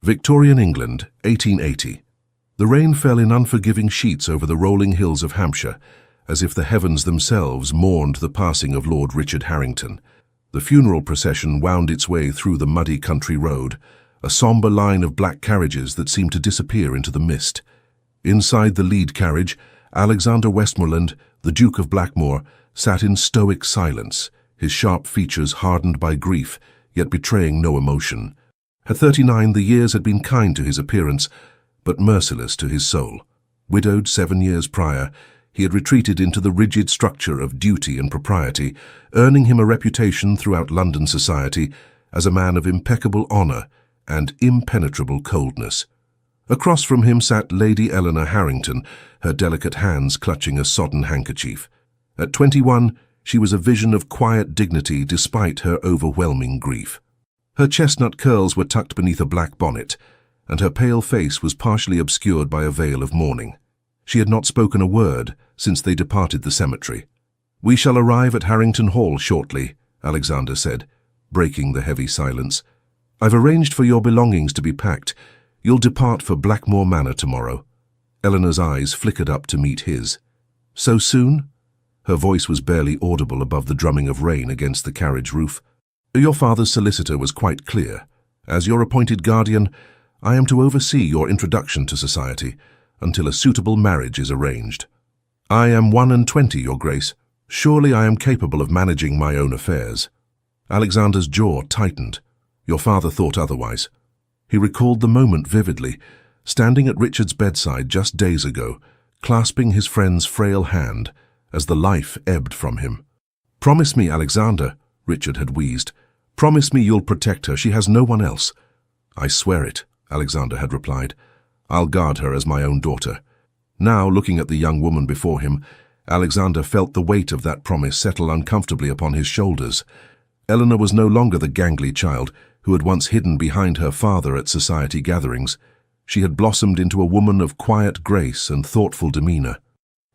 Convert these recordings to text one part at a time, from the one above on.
Victorian England, 1880. The rain fell in unforgiving sheets over the rolling hills of Hampshire, as if the heavens themselves mourned the passing of Lord Richard Harrington. The funeral procession wound its way through the muddy country road, a sombre line of black carriages that seemed to disappear into the mist. Inside the lead carriage, Alexander Westmoreland, the Duke of Blackmore, sat in stoic silence, his sharp features hardened by grief, yet betraying no emotion. At 39, the years had been kind to his appearance, but merciless to his soul. Widowed 7 years prior, he had retreated into the rigid structure of duty and propriety, earning him a reputation throughout London society as a man of impeccable honour and impenetrable coldness. Across from him sat Lady Eleanor Harrington, her delicate hands clutching a sodden handkerchief. At 21, she was a vision of quiet dignity despite her overwhelming grief. Her chestnut curls were tucked beneath a black bonnet, and her pale face was partially obscured by a veil of mourning. She had not spoken a word since they departed the cemetery. "We shall arrive at Harrington Hall shortly," Alexander said, breaking the heavy silence. "I've arranged for your belongings to be packed. You'll depart for Blackmore Manor tomorrow." Eleanor's eyes flickered up to meet his. "So soon?" Her voice was barely audible above the drumming of rain against the carriage roof. "Your father's solicitor was quite clear. As your appointed guardian, I am to oversee your introduction to society until a suitable marriage is arranged. I am 21, Your Grace. Surely I am capable of managing my own affairs." Alexander's jaw tightened. Your father thought otherwise. He recalled the moment vividly, standing at Richard's bedside just days ago, clasping his friend's frail hand as the life ebbed from him. "Promise me, Alexander," Richard had wheezed. "Promise me you'll protect her. She has no one else." "I swear it," Alexander had replied. "I'll guard her as my own daughter." Now, looking at the young woman before him, Alexander felt the weight of that promise settle uncomfortably upon his shoulders. Eleanor was no longer the gangly child who had once hidden behind her father at society gatherings. She had blossomed into a woman of quiet grace and thoughtful demeanour.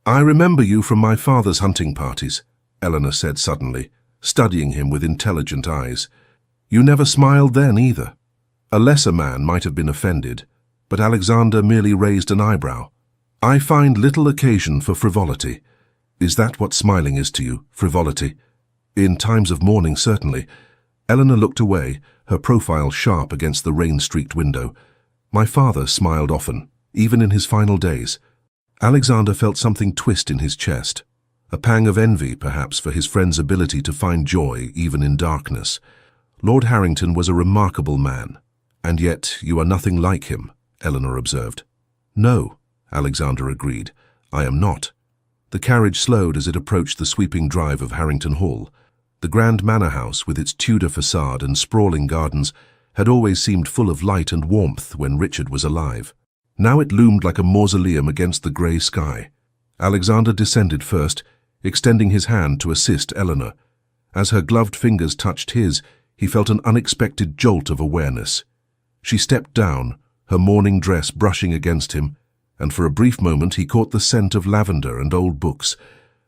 "I remember you from my father's hunting parties," Eleanor said suddenly, studying him with intelligent eyes. "You never smiled then either." A lesser man might have been offended, but Alexander merely raised an eyebrow. "I find little occasion for frivolity." "Is that what smiling is to you, frivolity?" "In times of mourning, certainly." Eleanor looked away, her profile sharp against the rain-streaked window. "My father smiled often, even in his final days." Alexander felt something twist in his chest. A pang of envy, perhaps, for his friend's ability to find joy even in darkness. Lord Harrington was a remarkable man. "And yet you are nothing like him," Eleanor observed. "No," Alexander agreed. "I am not." The carriage slowed as it approached the sweeping drive of Harrington Hall. The grand manor house, with its Tudor facade and sprawling gardens, had always seemed full of light and warmth when Richard was alive. Now it loomed like a mausoleum against the grey sky. Alexander descended first, extending his hand to assist Eleanor. As her gloved fingers touched his, he felt an unexpected jolt of awareness. She stepped down, her mourning dress brushing against him, and for a brief moment he caught the scent of lavender and old books,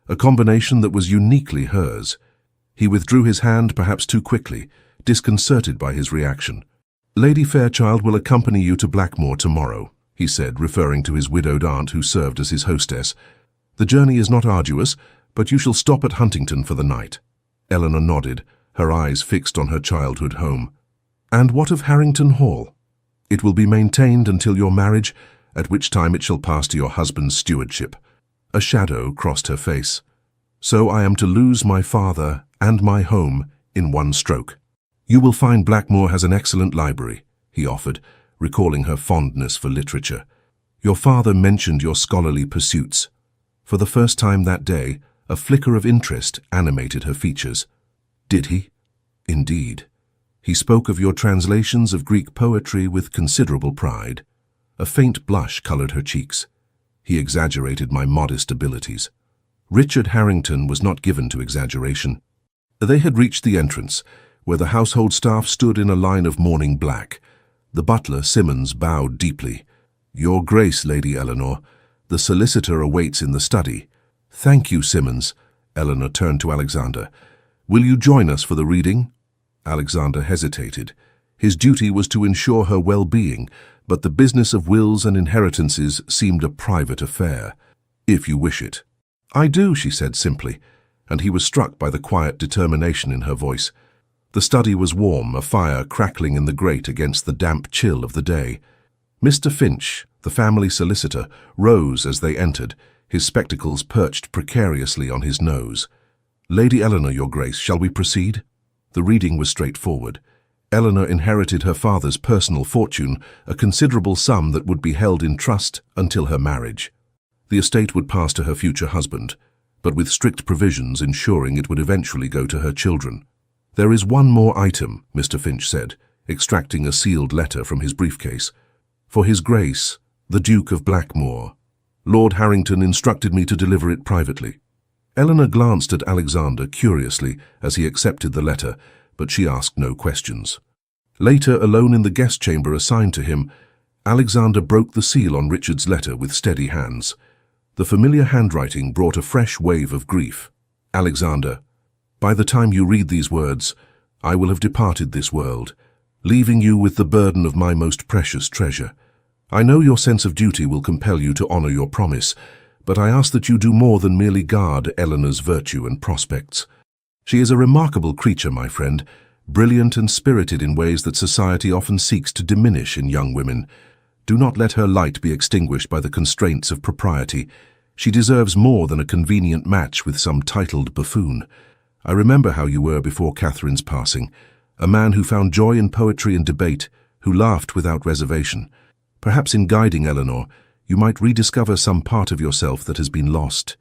a combination that was uniquely hers. He withdrew his hand perhaps too quickly, disconcerted by his reaction. "Lady Fairchild will accompany you to Blackmore tomorrow," he said, referring to his widowed aunt who served as his hostess. "The journey is not arduous, but you shall stop at Huntington for the night." Eleanor nodded, her eyes fixed on her childhood home. "And what of Harrington Hall?" "It will be maintained until your marriage, at which time it shall pass to your husband's stewardship." A shadow crossed her face. "So I am to lose my father and my home in one stroke." "You will find Blackmore has an excellent library," he offered, recalling her fondness for literature. "Your father mentioned your scholarly pursuits." For the first time that day, a flicker of interest animated her features. "Did he?" "Indeed. He spoke of your translations of Greek poetry with considerable pride." A faint blush colored her cheeks. "He exaggerated my modest abilities." Richard Harrington was not given to exaggeration. They had reached the entrance, where the household staff stood in a line of mourning black. The butler, Simmons, bowed deeply. "Your Grace, Lady Eleanor, the solicitor awaits in the study." "Thank you, Simmons." Eleanor turned to Alexander. "Will you join us for the reading?" Alexander hesitated. His duty was to ensure her well-being, but the business of wills and inheritances seemed a private affair. "If you wish it." "I do," she said simply, and he was struck by the quiet determination in her voice. The study was warm, a fire crackling in the grate against the damp chill of the day. Mr. Finch, the family solicitor, rose as they entered, his spectacles perched precariously on his nose. "Lady Eleanor, Your Grace, shall we proceed?" The reading was straightforward. Eleanor inherited her father's personal fortune, a considerable sum that would be held in trust until her marriage. The estate would pass to her future husband, but with strict provisions ensuring it would eventually go to her children. "There is one more item," Mr. Finch said, extracting a sealed letter from his briefcase. "For His Grace, the Duke of Blackmore. Lord Harrington instructed me to deliver it privately." Eleanor glanced at Alexander curiously as he accepted the letter, but she asked no questions. Later, alone in the guest chamber assigned to him, Alexander broke the seal on Richard's letter with steady hands. The familiar handwriting brought a fresh wave of grief. "Alexander, by the time you read these words, I will have departed this world, leaving you with the burden of my most precious treasure. I know your sense of duty will compel you to honor your promise, but I ask that you do more than merely guard Eleanor's virtue and prospects. She is a remarkable creature, my friend, brilliant and spirited in ways that society often seeks to diminish in young women. Do not let her light be extinguished by the constraints of propriety. She deserves more than a convenient match with some titled buffoon. I remember how you were before Catherine's passing, a man who found joy in poetry and debate, who laughed without reservation. Perhaps in guiding Eleanor, you might rediscover some part of yourself that has been lost."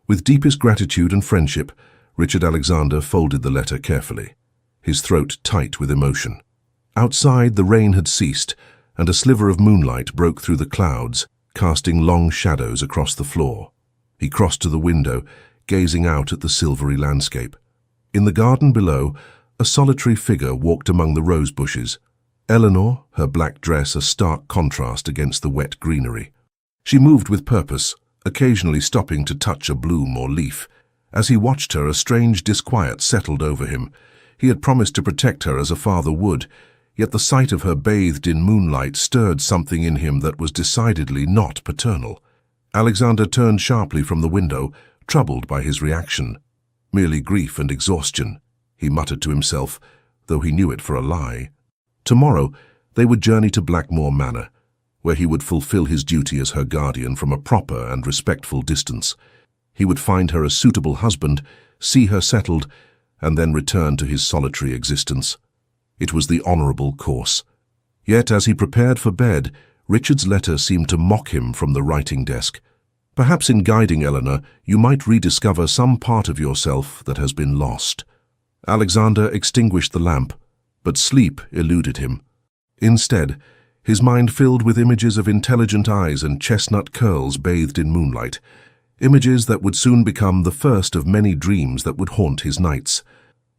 With deepest gratitude and friendship, Richard Alexander folded the letter carefully, his throat tight with emotion. Outside, the rain had ceased, and a sliver of moonlight broke through the clouds, casting long shadows across the floor. He crossed to the window, gazing out at the silvery landscape. In the garden below, a solitary figure walked among the rose bushes. Eleanor, her black dress a stark contrast against the wet greenery. She moved with purpose, occasionally stopping to touch a bloom or leaf. As he watched her, a strange disquiet settled over him. He had promised to protect her as a father would, yet the sight of her bathed in moonlight stirred something in him that was decidedly not paternal. Alexander turned sharply from the window, troubled by his reaction. "Merely grief and exhaustion," he muttered to himself, though he knew it for a lie. Tomorrow, they would journey to Blackmore Manor, where he would fulfill his duty as her guardian from a proper and respectful distance. He would find her a suitable husband, see her settled, and then return to his solitary existence. It was the honorable course. Yet, as he prepared for bed, Richard's letter seemed to mock him from the writing desk. "Perhaps in guiding Eleanor, you might rediscover some part of yourself that has been lost." Alexander extinguished the lamp, but sleep eluded him. Instead, his mind filled with images of intelligent eyes and chestnut curls bathed in moonlight, images that would soon become the first of many dreams that would haunt his nights.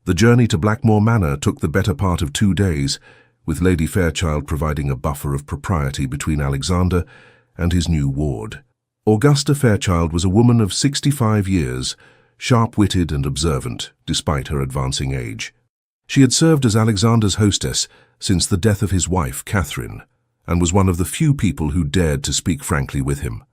The journey to Blackmore Manor took the better part of 2 days, with Lady Fairchild providing a buffer of propriety between Alexander and his new ward. Augusta Fairchild was a woman of 65 years, sharp-witted and observant, despite her advancing age. She had served as Alexander's hostess since the death of his wife, Catherine, and was one of the few people who dared to speak frankly with him.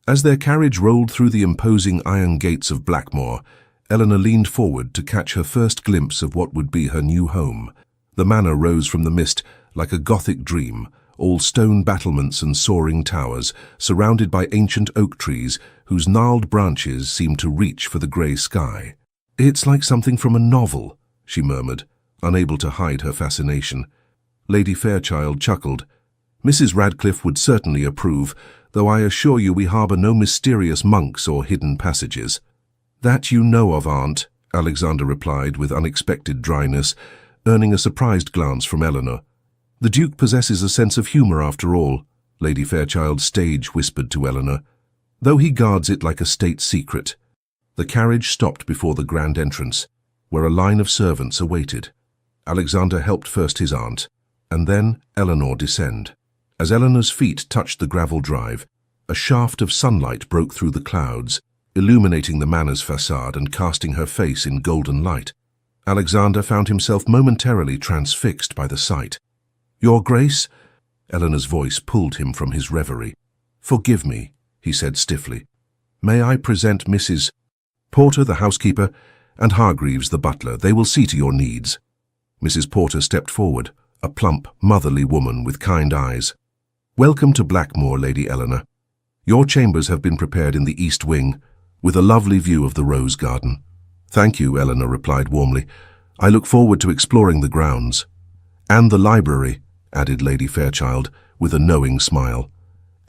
As their carriage rolled through the imposing iron gates of Blackmore, Eleanor leaned forward to catch her first glimpse of what would be her new home. The manor rose from the mist like a Gothic dream, all stone battlements and soaring towers, surrounded by ancient oak trees whose gnarled branches seemed to reach for the grey sky. "It's like something from a novel," she murmured, unable to hide her fascination. Lady Fairchild chuckled. "Mrs. Radcliffe would certainly approve, though I assure you we harbour no mysterious monks or hidden passages." "That you know of, Aunt," Alexander replied with unexpected dryness, earning a surprised glance from Eleanor. "The Duke possesses a sense of humour after all," Lady Fairchild stage whispered to Eleanor, "though he guards it like a state secret." The carriage stopped before the grand entrance, where a line of servants awaited. Alexander helped first his aunt, and then Eleanor descend. As Eleanor's feet touched the gravel drive, a shaft of sunlight broke through the clouds, illuminating the manor's facade and casting her face in golden light. Alexander found himself momentarily transfixed by the sight. "Your Grace?" Eleanor's voice pulled him from his reverie. "Forgive me," he said stiffly. "May I present Mrs. Porter, the housekeeper, and Hargreaves, the butler. They will see to your needs." Mrs. Porter stepped forward, a plump, motherly woman with kind eyes. "Welcome to Blackmoor, Lady Eleanor. Your chambers have been prepared in the east wing, with a lovely view of the rose garden." "Thank you," Eleanor replied warmly. "I look forward to exploring the grounds." "And the library," added Lady Fairchild, with a knowing smile.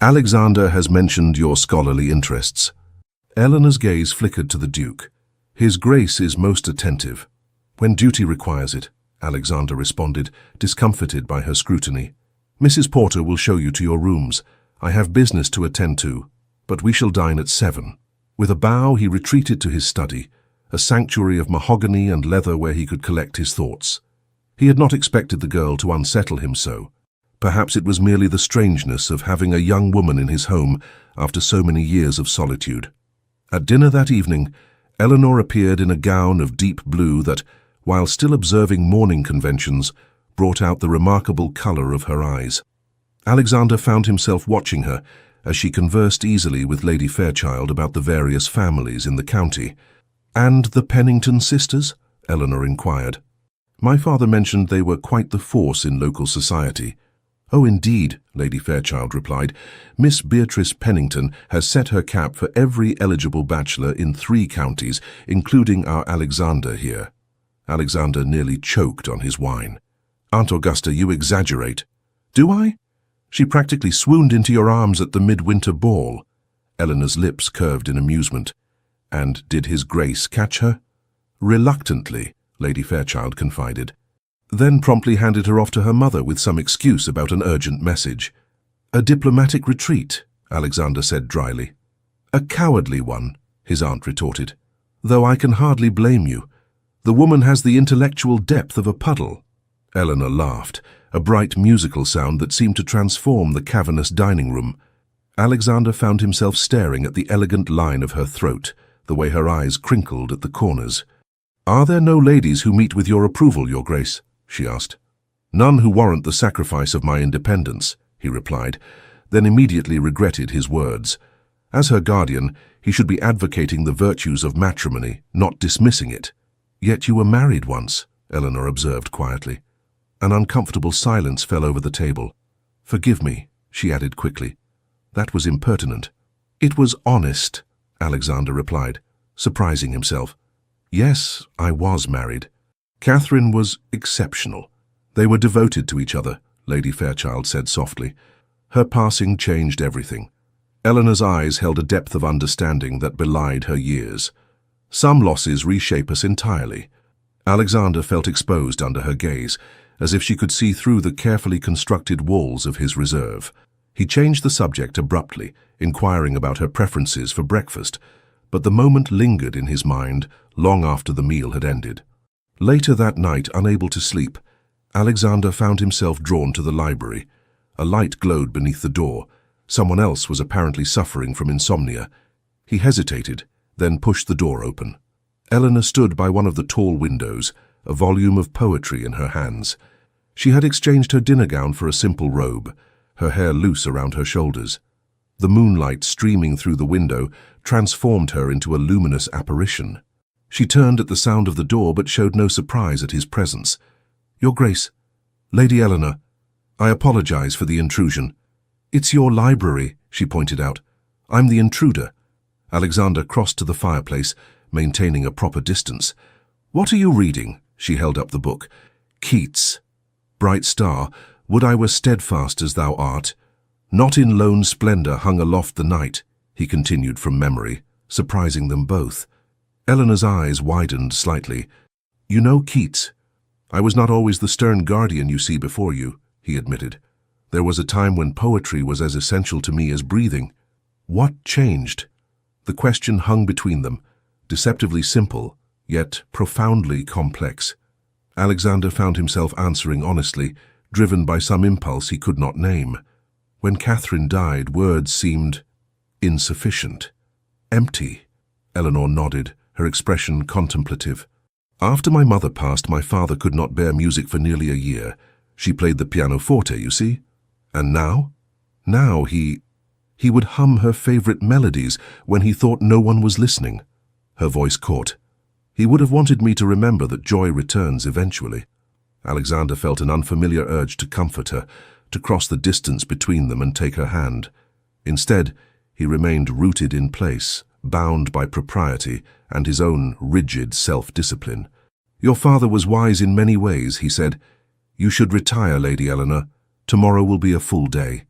"Alexander has mentioned your scholarly interests." Eleanor's gaze flickered to the Duke. "His Grace is most attentive." "When duty requires it," Alexander responded, discomfited by her scrutiny. "Mrs. Porter will show you to your rooms. I have business to attend to, but we shall dine at 7. With a bow, he retreated to his study, a sanctuary of mahogany and leather where he could collect his thoughts. He had not expected the girl to unsettle him so. Perhaps it was merely the strangeness of having a young woman in his home after so many years of solitude. At dinner that evening, Eleanor appeared in a gown of deep blue that, while still observing mourning conventions, brought out the remarkable colour of her eyes. Alexander found himself watching her as she conversed easily with Lady Fairchild about the various families in the county. "And the Pennington sisters?" Eleanor inquired. "My father mentioned they were quite the force in local society." "Oh, indeed," Lady Fairchild replied. "Miss Beatrice Pennington has set her cap for every eligible bachelor in 3 counties, including our Alexander here." Alexander nearly choked on his wine. "Aunt Augusta, you exaggerate." "Do I? She practically swooned into your arms at the midwinter ball." Eleanor's lips curved in amusement. "And did his Grace catch her?" "Reluctantly," Lady Fairchild confided, then promptly handed her off to her mother with some excuse about an urgent message. "A diplomatic retreat," Alexander said dryly. "A cowardly one," his aunt retorted. "Though I can hardly blame you. The woman has the intellectual depth of a puddle." Eleanor laughed, a bright musical sound that seemed to transform the cavernous dining room. Alexander found himself staring at the elegant line of her throat, the way her eyes crinkled at the corners. "Are there no ladies who meet with your approval, Your Grace?" she asked. "None who warrant the sacrifice of my independence," he replied, then immediately regretted his words. As her guardian, he should be advocating the virtues of matrimony, not dismissing it. "Yet you were married once," Eleanor observed quietly. An uncomfortable silence fell over the table. "Forgive me," she added quickly. "That was impertinent." "It was honest," Alexander replied, surprising himself. "Yes, I was married. Catherine was exceptional. They were devoted to each other," Lady Fairchild said softly. Her passing changed everything. Eleanor's eyes held a depth of understanding that belied her years. Some losses reshape us entirely. Alexander felt exposed under her gaze, as if she could see through the carefully constructed walls of his reserve. He changed the subject abruptly, inquiring about her preferences for breakfast, but the moment lingered in his mind long after the meal had ended. Later that night, unable to sleep, Alexander found himself drawn to the library. A light glowed beneath the door. Someone else was apparently suffering from insomnia. He hesitated, then pushed the door open. Eleanor stood by one of the tall windows, a volume of poetry in her hands. She had exchanged her dinner gown for a simple robe, her hair loose around her shoulders. The moonlight streaming through the window transformed her into a luminous apparition. She turned at the sound of the door but showed no surprise at his presence. "Your Grace, Lady Eleanor, I apologize for the intrusion." "It's your library," she pointed out. "I'm the intruder." Alexander crossed to the fireplace, maintaining a proper distance. "What are you reading?" She held up the book. "Keats. Bright star, would I were steadfast as thou art. Not in lone splendour hung aloft the night," he continued from memory, surprising them both. Eleanor's eyes widened slightly. "You know Keats. I was not always the stern guardian you see before you," he admitted. "There was a time when poetry was as essential to me as breathing." What changed? The question hung between them, deceptively simple, yet profoundly complex. Alexander found himself answering honestly, driven by some impulse he could not name. When Catherine died, words seemed insufficient. "Empty." Eleanor nodded, her expression contemplative. "After my mother passed, my father could not bear music for nearly a year. She played the pianoforte, you see. And now? Now he would hum her favorite melodies when he thought no one was listening. Her voice caught. He would have wanted me to remember that joy returns eventually. Alexander felt an unfamiliar urge to comfort her, to cross the distance between them and take her hand. Instead, he remained rooted in place, bound by propriety and his own rigid self-discipline. "Your father was wise in many ways," he said. "You should retire, Lady Eleanor. Tomorrow will be a full day."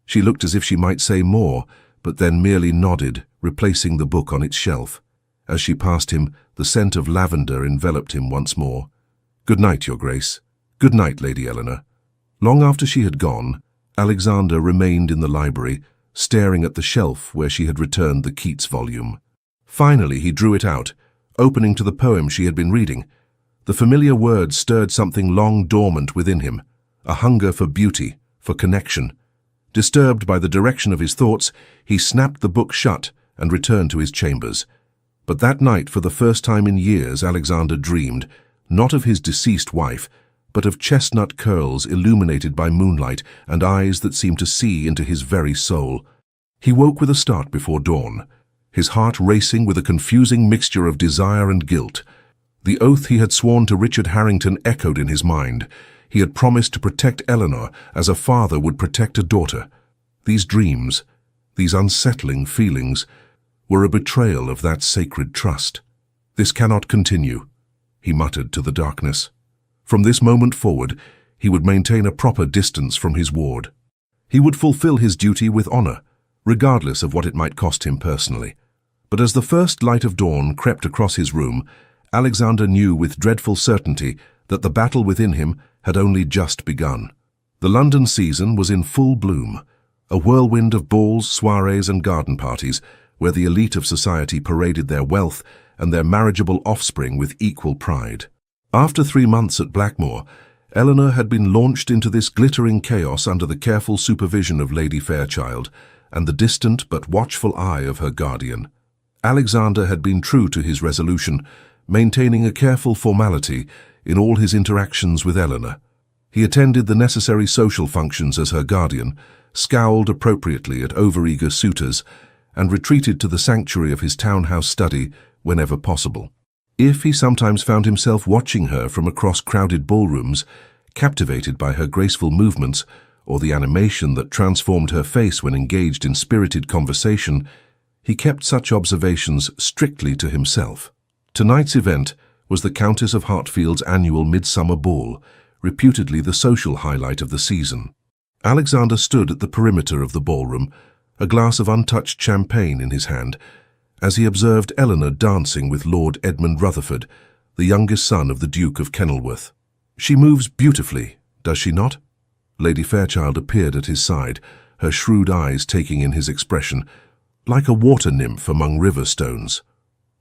She looked as if she might say more, but then merely nodded, replacing the book on its shelf. As she passed him, the scent of lavender enveloped him once more. "Good night, Your Grace. Good night, Lady Eleanor." Long after she had gone, Alexander remained in the library, staring at the shelf where she had returned the Keats volume. Finally, he drew it out, opening to the poem she had been reading. The familiar words stirred something long dormant within him, a hunger for beauty, for connection. Disturbed by the direction of his thoughts, he snapped the book shut and returned to his chambers. But that night, for the first time in years, Alexander dreamed, not of his deceased wife, but of chestnut curls illuminated by moonlight and eyes that seemed to see into his very soul. He woke with a start before dawn, his heart racing with a confusing mixture of desire and guilt. The oath he had sworn to Richard Harrington echoed in his mind. He had promised to protect Eleanor as a father would protect a daughter. These dreams, these unsettling feelings, were a betrayal of that sacred trust. "This cannot continue," he muttered to the darkness. From this moment forward, he would maintain a proper distance from his ward. He would fulfill his duty with honor, regardless of what it might cost him personally. But as the first light of dawn crept across his room, Alexander knew with dreadful certainty that the battle within him had only just begun. The London season was in full bloom, a whirlwind of balls, soirees, and garden parties, where the elite of society paraded their wealth and their marriageable offspring with equal pride. After 3 months at Blackmore, Eleanor had been launched into this glittering chaos under the careful supervision of Lady Fairchild and the distant but watchful eye of her guardian. Alexander had been true to his resolution, maintaining a careful formality in all his interactions with Eleanor. He attended the necessary social functions as her guardian, scowled appropriately at overeager suitors, and retreated to the sanctuary of his townhouse study whenever possible. If he sometimes found himself watching her from across crowded ballrooms, captivated by her graceful movements or the animation that transformed her face when engaged in spirited conversation, he kept such observations strictly to himself. Tonight's event was the Countess of Hartfield's annual midsummer ball, reputedly the social highlight of the season. Alexander stood at the perimeter of the ballroom, a glass of untouched champagne in his hand, as he observed Eleanor dancing with Lord Edmund Rutherford, the youngest son of the Duke of Kenilworth. "She moves beautifully, does she not?" Lady Fairchild appeared at his side, her shrewd eyes taking in his expression, like a water nymph among river stones.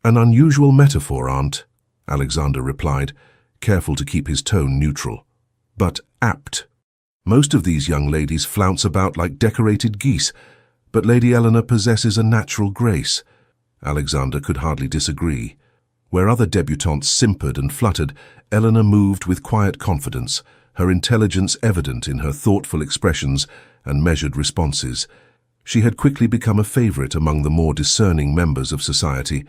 "An unusual metaphor, Aunt," Alexander replied, careful to keep his tone neutral. "But apt. Most of these young ladies flounce about like decorated geese, but Lady Eleanor possesses a natural grace." Alexander could hardly disagree. Where other debutantes simpered and fluttered, Eleanor moved with quiet confidence, her intelligence evident in her thoughtful expressions and measured responses. She had quickly become a favorite among the more discerning members of society,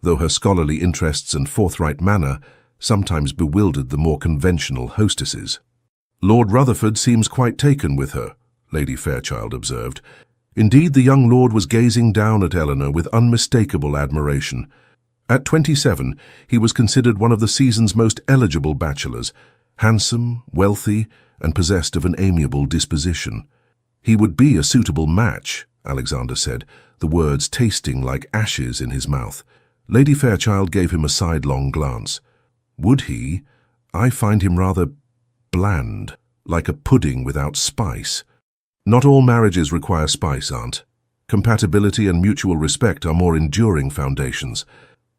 though her scholarly interests and forthright manner sometimes bewildered the more conventional hostesses. "Lord Rutherford seems quite taken with her," Lady Fairchild observed. Indeed, the young lord was gazing down at Eleanor with unmistakable admiration. At 27, he was considered one of the season's most eligible bachelors, handsome, wealthy, and possessed of an amiable disposition. "He would be a suitable match," Alexander said, the words tasting like ashes in his mouth. Lady Fairchild gave him a sidelong glance. "Would he? I find him rather bland, like a pudding without spice." "Not all marriages require spice, Aunt. Compatibility and mutual respect are more enduring foundations,"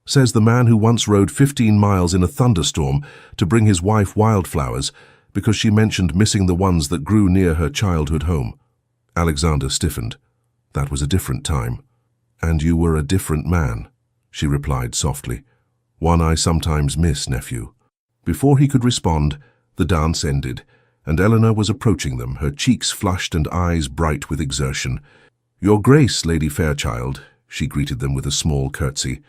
says the man who once rode 15 miles in a thunderstorm to bring his wife wildflowers because she mentioned missing the ones that grew near her childhood home. Alexander stiffened. "That was a different time. And you were a different man," she replied softly. "One I sometimes miss, nephew." Before he could respond, the dance ended, and Eleanor was approaching them, her cheeks flushed and eyes bright with exertion. "Your Grace, Lady Fairchild," she greeted them with a small curtsy.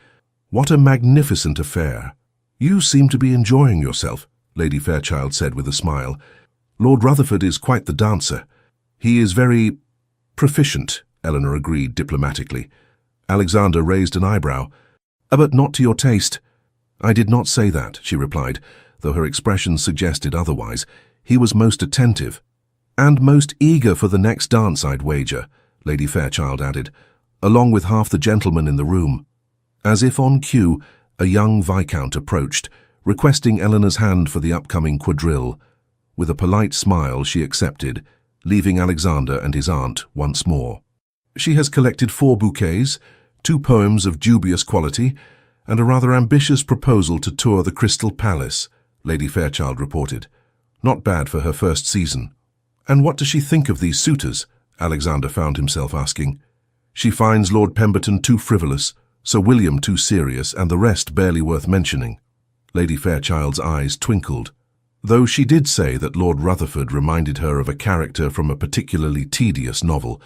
"What a magnificent affair! You seem to be enjoying yourself," Lady Fairchild said with a smile. "Lord Rutherford is quite the dancer." "He is very proficient," Eleanor agreed diplomatically. Alexander raised an eyebrow. "But not to your taste." "I did not say that," she replied, though her expression suggested otherwise. "He was most attentive." "And most eager for the next dance, I'd wager," Lady Fairchild added, "along with half the gentlemen in the room." As if on cue, a young viscount approached, requesting Eleanor's hand for the upcoming quadrille. With a polite smile, she accepted, leaving Alexander and his aunt once more. "She has collected 4 bouquets, 2 poems of dubious quality, and a rather ambitious proposal to tour the Crystal Palace," Lady Fairchild reported. "Not bad for her first season." "And what does she think of these suitors?" Alexander found himself asking. "She finds Lord Pemberton too frivolous, Sir William too serious, and the rest barely worth mentioning." Lady Fairchild's eyes twinkled, though she did say that Lord Rutherford reminded her of a character from a particularly tedious novel.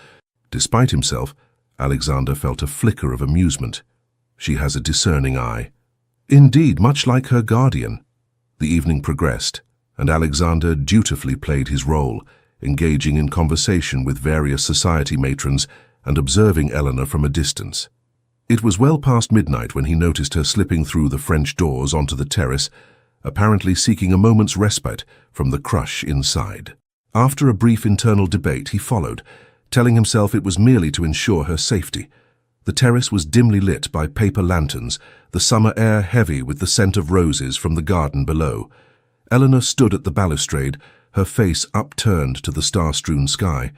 Despite himself, Alexander felt a flicker of amusement. She has a discerning eye. Indeed, much like her guardian. The evening progressed, and Alexander dutifully played his role, engaging in conversation with various society matrons and observing Eleanor from a distance. It was well past midnight when he noticed her slipping through the French doors onto the terrace, apparently seeking a moment's respite from the crush inside. After a brief internal debate, he followed, telling himself it was merely to ensure her safety. The terrace was dimly lit by paper lanterns, the summer air heavy with the scent of roses from the garden below. Eleanor stood at the balustrade, her face upturned to the star-strewn sky.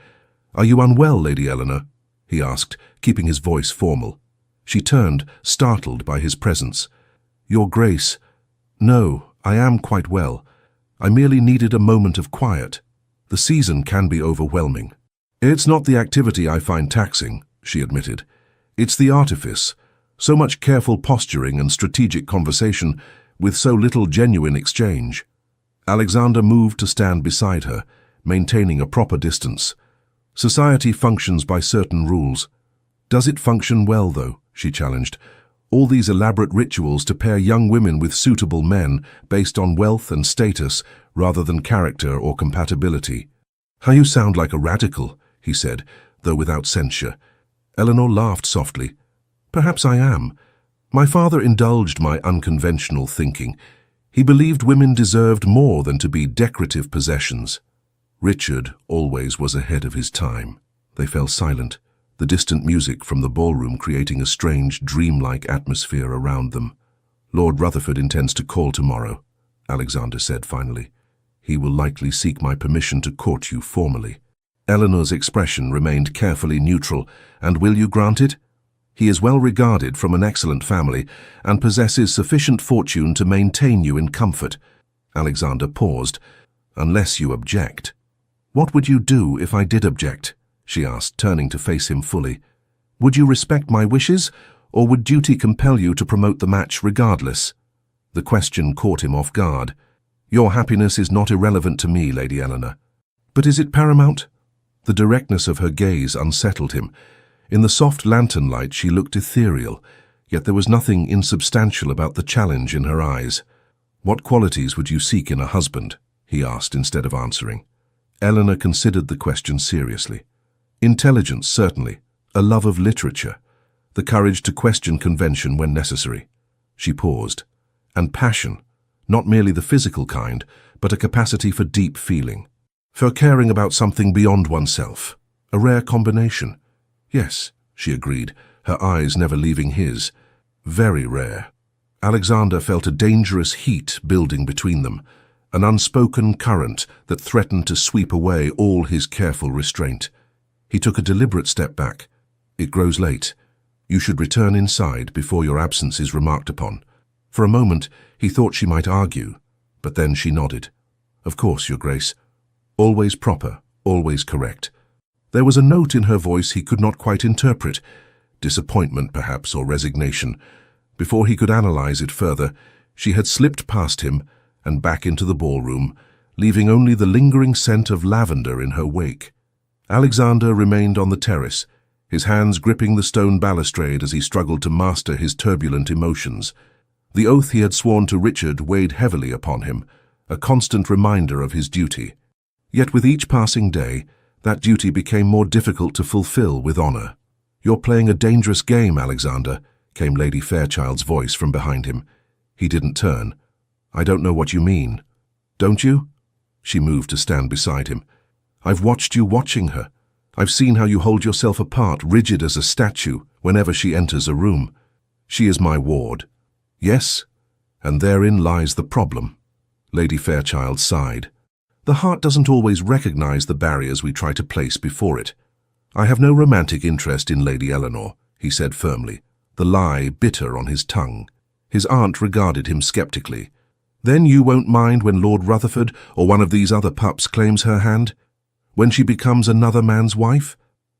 "Are you unwell, Lady Eleanor?" he asked, keeping his voice formal. She turned, startled by his presence. "Your Grace, no, I am quite well. I merely needed a moment of quiet. The season can be overwhelming." "It's not the activity I find taxing," she admitted. "It's the artifice, so much careful posturing and strategic conversation with so little genuine exchange." Alexander moved to stand beside her, maintaining a proper distance. "Society functions by certain rules." "Does it function well, though?" she challenged. "All these elaborate rituals to pair young women with suitable men based on wealth and status rather than character or compatibility." "How you sound like a radical," he said, though without censure. Eleanor laughed softly. "Perhaps I am. My father indulged my unconventional thinking. He believed women deserved more than to be decorative possessions." Richard always was ahead of his time. They fell silent, the distant music from the ballroom creating a strange, dreamlike atmosphere around them. "Lord Rutherford intends to call tomorrow," Alexander said finally. "He will likely seek my permission to court you formally." Eleanor's expression remained carefully neutral. "And will you grant it?" "He is well regarded from an excellent family and possesses sufficient fortune to maintain you in comfort." Alexander paused. "Unless you object." "What would you do if I did object?" she asked, turning to face him fully. "Would you respect my wishes, or would duty compel you to promote the match regardless?" The question caught him off guard. "Your happiness is not irrelevant to me, Lady Eleanor." "But is it paramount?" The directness of her gaze unsettled him. In the soft lantern light she looked ethereal, yet there was nothing insubstantial about the challenge in her eyes. "What qualities would you seek in a husband?" he asked instead of answering. Eleanor considered the question seriously. "Intelligence, certainly, a love of literature, the courage to question convention when necessary." She paused. "And passion, not merely the physical kind, but a capacity for deep feeling. For caring about something beyond oneself. A rare combination." "Yes," she agreed, her eyes never leaving his. "Very rare." Alexander felt a dangerous heat building between them, an unspoken current that threatened to sweep away all his careful restraint. He took a deliberate step back. "It grows late. You should return inside before your absence is remarked upon." For a moment he thought she might argue, but then she nodded. "Of course, Your Grace. Always proper, always correct." There was a note in her voice he could not quite interpret, disappointment perhaps, or resignation. Before he could analyze it further, she had slipped past him and back into the ballroom, leaving only the lingering scent of lavender in her wake. Alexander remained on the terrace, his hands gripping the stone balustrade as he struggled to master his turbulent emotions. The oath he had sworn to Richard weighed heavily upon him, a constant reminder of his duty. Yet with each passing day, that duty became more difficult to fulfill with honor. "You're playing a dangerous game, Alexander," came Lady Fairchild's voice from behind him. He didn't turn. "I don't know what you mean." "Don't you?" She moved to stand beside him. "I've watched you watching her. I've seen how you hold yourself apart, rigid as a statue, whenever she enters a room. She is my ward." "Yes, and therein lies the problem." Lady Fairchild sighed. "The heart doesn't always recognize the barriers we try to place before it. I have no romantic interest in Lady Eleanor," he said firmly, the lie bitter on his tongue. His aunt regarded him skeptically. "Then you won't mind when Lord Rutherford or one of these other pups claims her hand? When she becomes another man's wife?"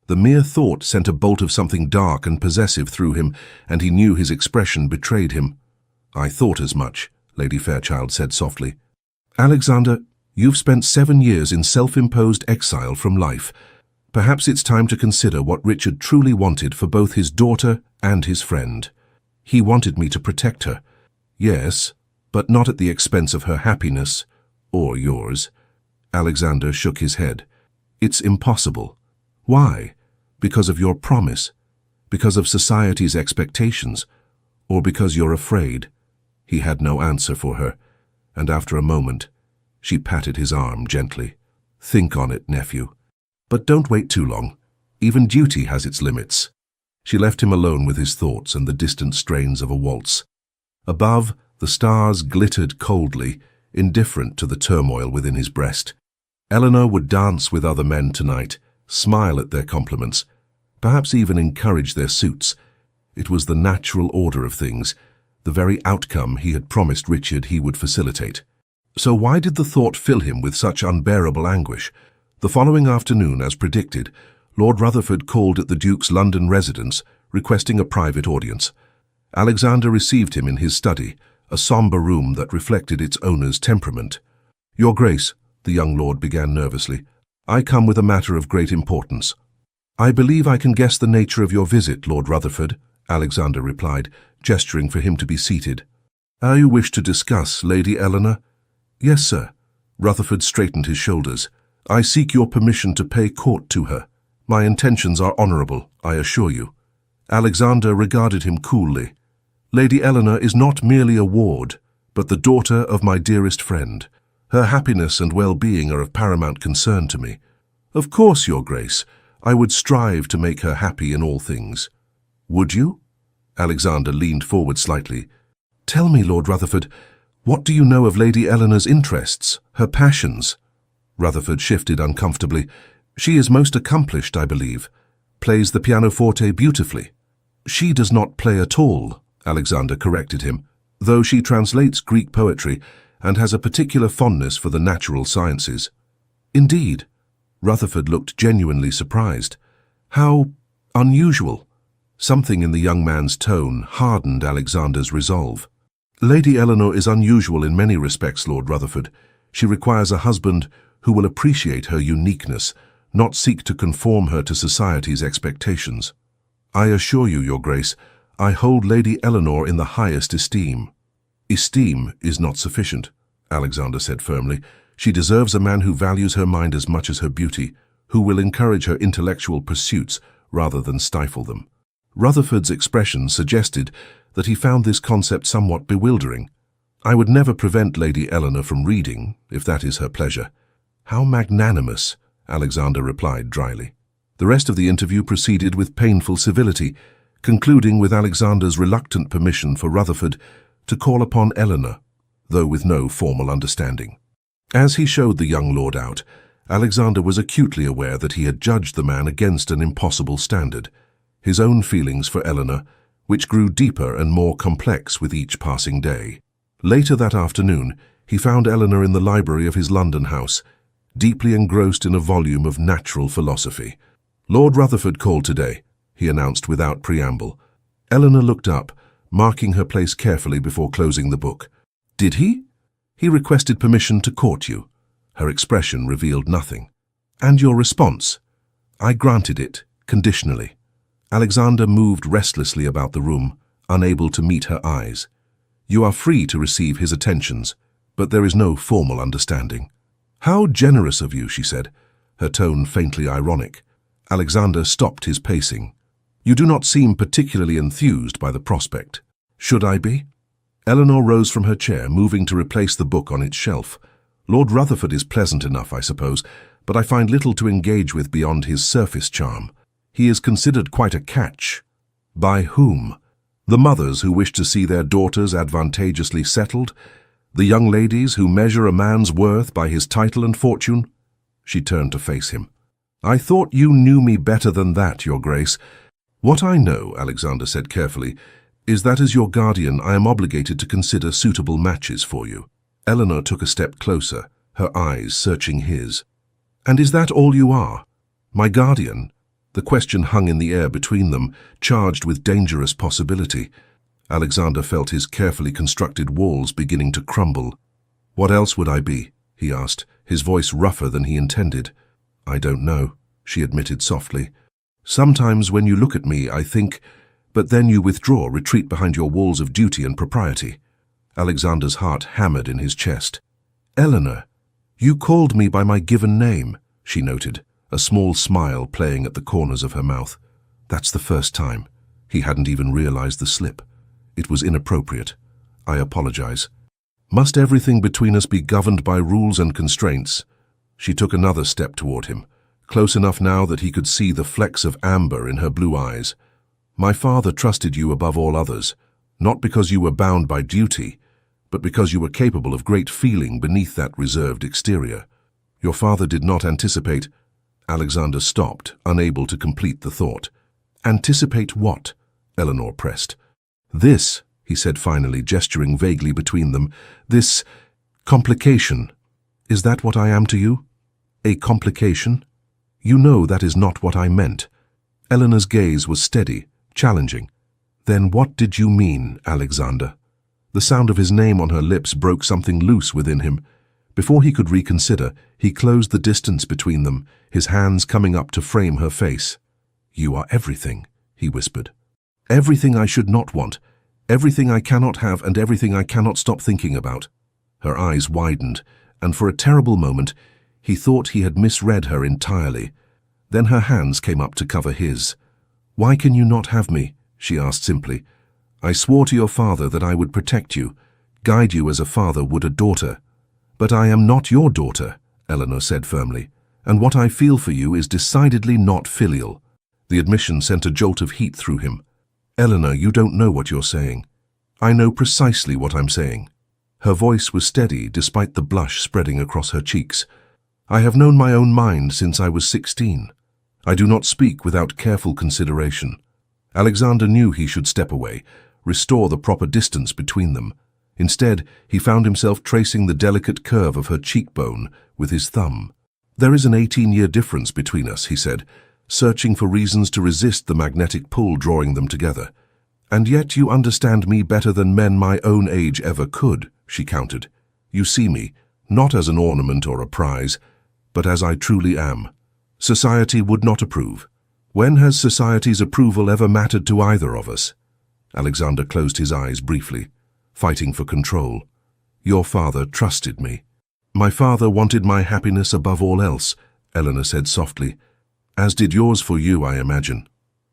The mere thought sent a bolt of something dark and possessive through him, and he knew his expression betrayed him. "I thought as much," Lady Fairchild said softly. "Alexander, you've spent 7 years in self-imposed exile from life. Perhaps it's time to consider what Richard truly wanted for both his daughter and his friend. He wanted me to protect her. Yes, but not at the expense of her happiness, or yours." Alexander shook his head. "It's impossible." "Why? Because of your promise? Because of society's expectations? Or because you're afraid?" He had no answer for her, and after a moment, she patted his arm gently. "Think on it, nephew. But don't wait too long. Even duty has its limits." She left him alone with his thoughts and the distant strains of a waltz. Above, the stars glittered coldly, indifferent to the turmoil within his breast. Eleanor would dance with other men tonight, smile at their compliments, perhaps even encourage their suits. It was the natural order of things, the very outcome he had promised Richard he would facilitate. So why did the thought fill him with such unbearable anguish? The following afternoon, as predicted, Lord Rutherford called at the Duke's London residence, requesting a private audience. Alexander received him in his study, a sombre room that reflected its owner's temperament. "Your Grace," the young lord began nervously, "I come with a matter of great importance." "I believe I can guess the nature of your visit, Lord Rutherford," Alexander replied, gesturing for him to be seated. "You wish to discuss Lady Eleanor?" "Yes, sir." Rutherford straightened his shoulders. "I seek your permission to pay court to her. My intentions are honorable, I assure you." Alexander regarded him coolly. "Lady Eleanor is not merely a ward, but the daughter of my dearest friend. Her happiness and well-being are of paramount concern to me. Of course, Your Grace, I would strive to make her happy in all things." "Would you?" Alexander leaned forward slightly. "Tell me, Lord Rutherford, what do you know of Lady Eleanor's interests, her passions?" Rutherford shifted uncomfortably. "She is most accomplished, I believe. Plays the pianoforte beautifully." "She does not play at all," Alexander corrected him, "though she translates Greek poetry and has a particular fondness for the natural sciences." "Indeed?" Rutherford looked genuinely surprised. "How unusual." Something in the young man's tone hardened Alexander's resolve. "Lady Eleanor is unusual in many respects, Lord Rutherford. She requires a husband who will appreciate her uniqueness, not seek to conform her to society's expectations. I assure you, Your Grace, I hold Lady Eleanor in the highest esteem." "Esteem is not sufficient," Alexander said firmly. "She deserves a man who values her mind as much as her beauty, who will encourage her intellectual pursuits rather than stifle them." Rutherford's expression suggested that he found this concept somewhat bewildering. "I would never prevent Lady Eleanor from reading, if that is her pleasure." "How magnanimous," Alexander replied dryly. The rest of the interview proceeded with painful civility, concluding with Alexander's reluctant permission for Rutherford to call upon Eleanor, though with no formal understanding. As he showed the young lord out, Alexander was acutely aware that he had judged the man against an impossible standard. His own feelings for Eleanor, which grew deeper and more complex with each passing day. Later that afternoon, he found Eleanor in the library of his London house, deeply engrossed in a volume of natural philosophy. "Lord Rutherford called today," he announced without preamble. Eleanor looked up, marking her place carefully before closing the book. "Did he? He requested permission to court you." Her expression revealed nothing. "And your response?" "I granted it, conditionally." Alexander moved restlessly about the room, unable to meet her eyes. "You are free to receive his attentions, but there is no formal understanding." "How generous of you," she said, her tone faintly ironic. Alexander stopped his pacing. "You do not seem particularly enthused by the prospect. Should I be?" Eleanor rose from her chair, moving to replace the book on its shelf. "Lord Rutherford is pleasant enough, I suppose, but I find little to engage with beyond his surface charm. He is considered quite a catch." "By whom?" "The mothers who wish to see their daughters advantageously settled, the young ladies who measure a man's worth by his title and fortune." She turned to face him. "I thought you knew me better than that, Your Grace." "What I know," Alexander said carefully, "is that as your guardian I am obligated to consider suitable matches for you." Eleanor took a step closer, her eyes searching his. "And is that all you are? My guardian?" The question hung in the air between them, charged with dangerous possibility. Alexander felt his carefully constructed walls beginning to crumble. "What else would I be?" he asked, his voice rougher than he intended. "I don't know," she admitted softly. "Sometimes when you look at me, I think, but then you withdraw, retreat behind your walls of duty and propriety." Alexander's heart hammered in his chest. "Eleanor, you called me by my given name," she noted, a small smile playing at the corners of her mouth. "That's the first time." He hadn't even realized the slip. "It was inappropriate. I apologize." "Must everything between us be governed by rules and constraints?" She took another step toward him, close enough now that he could see the flecks of amber in her blue eyes. "My father trusted you above all others, not because you were bound by duty, but because you were capable of great feeling beneath that reserved exterior. Your father did not anticipate—" Alexander stopped, unable to complete the thought. "Anticipate what?" Eleanor pressed. "This," he said finally, gesturing vaguely between them, "this complication. Is that what I am to you? A complication? You know that is not what I meant." Eleanor's gaze was steady, challenging. "Then what did you mean, Alexander?" The sound of his name on her lips broke something loose within him. Before he could reconsider, he closed the distance between them, his hands coming up to frame her face. "You are everything," he whispered. "Everything I should not want, everything I cannot have, and everything I cannot stop thinking about." Her eyes widened, and for a terrible moment, he thought he had misread her entirely. Then her hands came up to cover his. "Why can you not have me?" she asked simply. "I swore to your father that I would protect you, guide you as a father would a daughter." "But I am not your daughter," Eleanor said firmly, "and what I feel for you is decidedly not filial." The admission sent a jolt of heat through him. "Eleanor, you don't know what you're saying." "I know precisely what I'm saying." Her voice was steady despite the blush spreading across her cheeks. "I have known my own mind since I was 16. I do not speak without careful consideration." Alexander knew he should step away, restore the proper distance between them. Instead, he found himself tracing the delicate curve of her cheekbone with his thumb. "There is an 18-year difference between us," he said, searching for reasons to resist the magnetic pull drawing them together. "And yet you understand me better than men my own age ever could," she countered. "You see me, not as an ornament or a prize, but as I truly am. Society would not approve. When has society's approval ever mattered to either of us?" Alexander closed his eyes briefly, fighting for control. "Your father trusted me." "My father wanted my happiness above all else," Eleanor said softly. "As did yours for you, I imagine."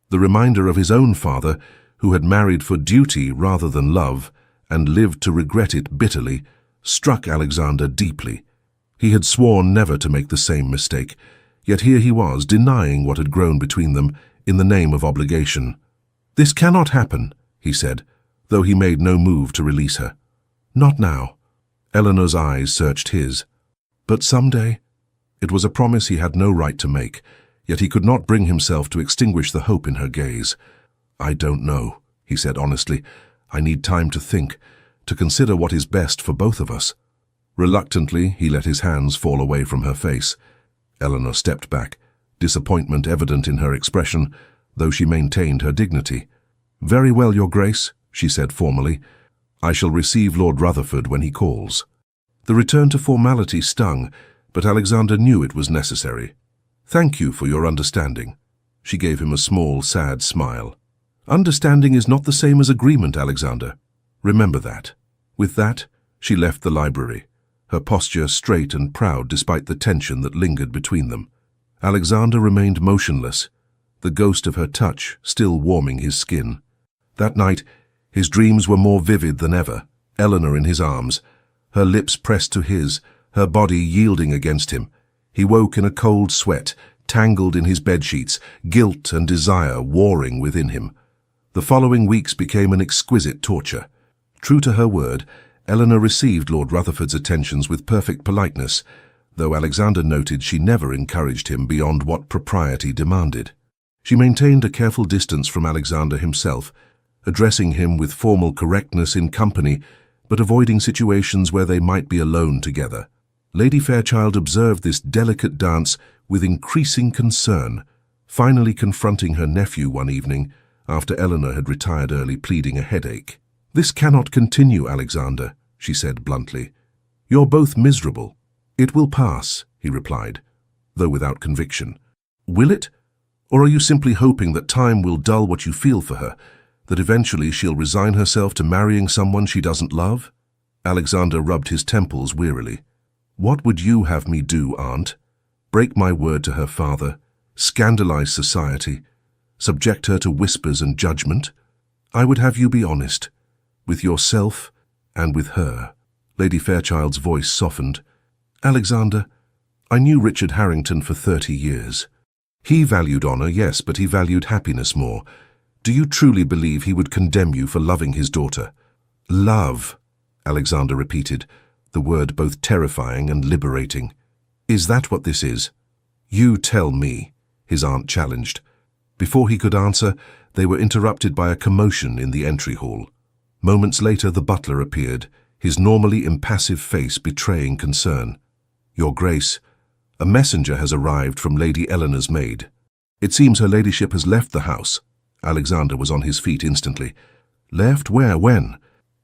The reminder of his own father, who had married for duty rather than love, and lived to regret it bitterly, struck Alexander deeply. He had sworn never to make the same mistake, yet here he was denying what had grown between them in the name of obligation. "This cannot happen," he said, though he made no move to release her. "Not now." Eleanor's eyes searched his. "But someday?" It was a promise he had no right to make, yet he could not bring himself to extinguish the hope in her gaze. "I don't know," he said honestly. "I need time to think, to consider what is best for both of us." Reluctantly, he let his hands fall away from her face. Eleanor stepped back, disappointment evident in her expression, though she maintained her dignity. "Very well, Your Grace," she said formally. "I shall receive Lord Rutherford when he calls." The return to formality stung, but Alexander knew it was necessary. "Thank you for your understanding." She gave him a small, sad smile. "Understanding is not the same as agreement, Alexander. Remember that." With that, she left the library, her posture straight and proud despite the tension that lingered between them. Alexander remained motionless, the ghost of her touch still warming his skin. That night, his dreams were more vivid than ever. Eleanor in his arms, her lips pressed to his, her body yielding against him. He woke in a cold sweat, tangled in his bedsheets, guilt and desire warring within him. The following weeks became an exquisite torture. True to her word, Eleanor received Lord Rutherford's attentions with perfect politeness, though Alexander noted she never encouraged him beyond what propriety demanded. She maintained a careful distance from Alexander himself, addressing him with formal correctness in company, but avoiding situations where they might be alone together. Lady Fairchild observed this delicate dance with increasing concern, finally confronting her nephew one evening after Eleanor had retired early, pleading a headache. "This cannot continue, Alexander," she said bluntly. "You're both miserable." "It will pass," he replied, though without conviction. "Will it? Or are you simply hoping that time will dull what you feel for her, that eventually she'll resign herself to marrying someone she doesn't love?" Alexander rubbed his temples wearily. "What would you have me do, Aunt? Break my word to her father? Scandalize society? Subject her to whispers and judgment? I would have you be honest, with yourself and with her." Lady Fairchild's voice softened. "Alexander, I knew Richard Harrington for 30 years. He valued honor, yes, but he valued happiness more. Do you truly believe he would condemn you for loving his daughter?" "Love," Alexander repeated, the word both terrifying and liberating. "Is that what this is?" "You tell me," his aunt challenged. Before he could answer, they were interrupted by a commotion in the entry hall. Moments later, the butler appeared, his normally impassive face betraying concern. "Your Grace, a messenger has arrived from Lady Eleanor's maid. It seems her ladyship has left the house." Alexander was on his feet instantly. "Left? Where? When?"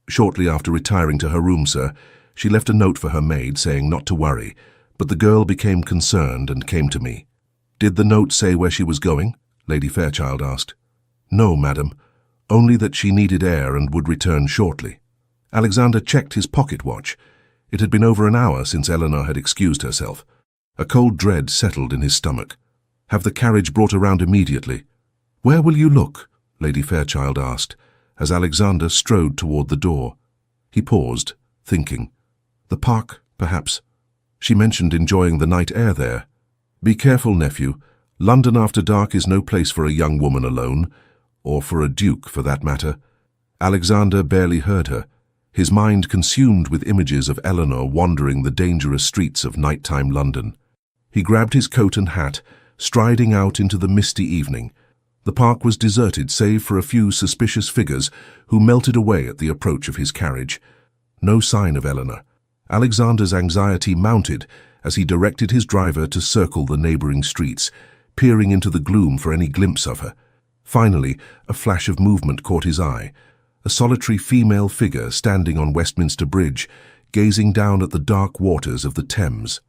"Shortly after retiring to her room, sir. She left a note for her maid saying not to worry, but the girl became concerned and came to me." "Did the note say where she was going?" Lady Fairchild asked. "No, madam. Only that she needed air and would return shortly." Alexander checked his pocket watch. It had been over an hour since Eleanor had excused herself. A cold dread settled in his stomach. "Have the carriage brought around immediately." "Where will you look?" Lady Fairchild asked, as Alexander strode toward the door. He paused, thinking. "The park, perhaps. She mentioned enjoying the night air there." "Be careful, nephew. London after dark is no place for a young woman alone, or for a duke, for that matter." Alexander barely heard her, his mind consumed with images of Eleanor wandering the dangerous streets of nighttime London. He grabbed his coat and hat, striding out into the misty evening. The park was deserted save for a few suspicious figures who melted away at the approach of his carriage. No sign of Eleanor. Alexander's anxiety mounted as he directed his driver to circle the neighboring streets, peering into the gloom for any glimpse of her. Finally, a flash of movement caught his eye. A solitary female figure standing on Westminster Bridge, gazing down at the dark waters of the Thames.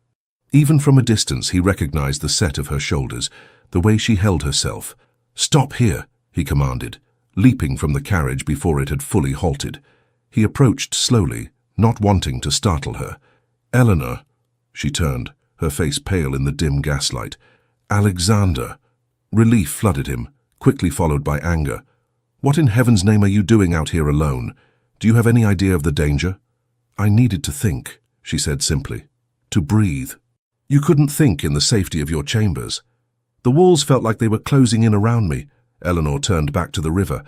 Even from a distance he recognized the set of her shoulders, the way she held herself. "Stop here," he commanded, leaping from the carriage before it had fully halted. He approached slowly, not wanting to startle her. "Eleanor," she turned, her face pale in the dim gaslight. "Alexander." Relief flooded him, quickly followed by anger. "What in heaven's name are you doing out here alone? Do you have any idea of the danger?" "I needed to think," she said simply. "To breathe." "You couldn't think in the safety of your chambers." "The walls felt like they were closing in around me." Eleanor turned back to the river.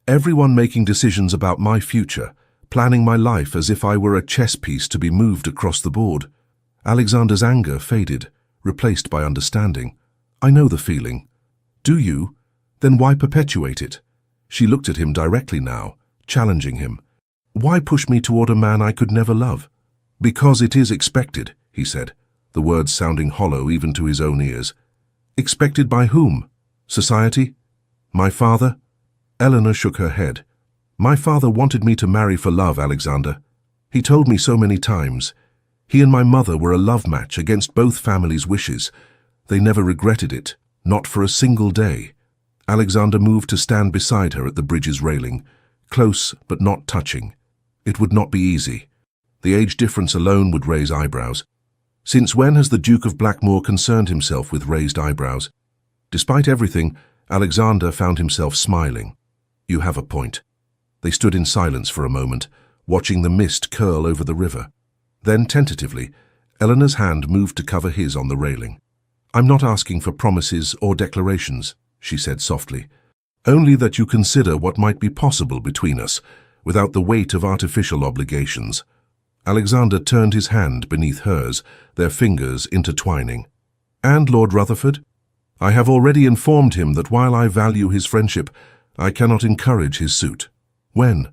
"Everyone making decisions about my future, planning my life as if I were a chess piece to be moved across the board." Alexander's anger faded, replaced by understanding. "I know the feeling." "Do you? Then why perpetuate it?" She looked at him directly now, challenging him. "Why push me toward a man I could never love?" "Because it is expected," he said, the words sounding hollow even to his own ears. "Expected by whom? Society? My father?" Eleanor shook her head. "My father wanted me to marry for love, Alexander. He told me so many times. He and my mother were a love match against both families' wishes. They never regretted it, not for a single day. Alexander moved to stand beside her at the bridge's railing, close but not touching. It would not be easy. The age difference alone would raise eyebrows. Since when has the Duke of Blackmore concerned himself with raised eyebrows? Despite everything, Alexander found himself smiling. You have a point. They stood in silence for a moment, watching the mist curl over the river. Then, tentatively, Eleanor's hand moved to cover his on the railing. I'm not asking for promises or declarations, she said softly. Only that you consider what might be possible between us, without the weight of artificial obligations. Alexander turned his hand beneath hers, their fingers intertwining. And Lord Rutherford? I have already informed him that while I value his friendship, I cannot encourage his suit. When?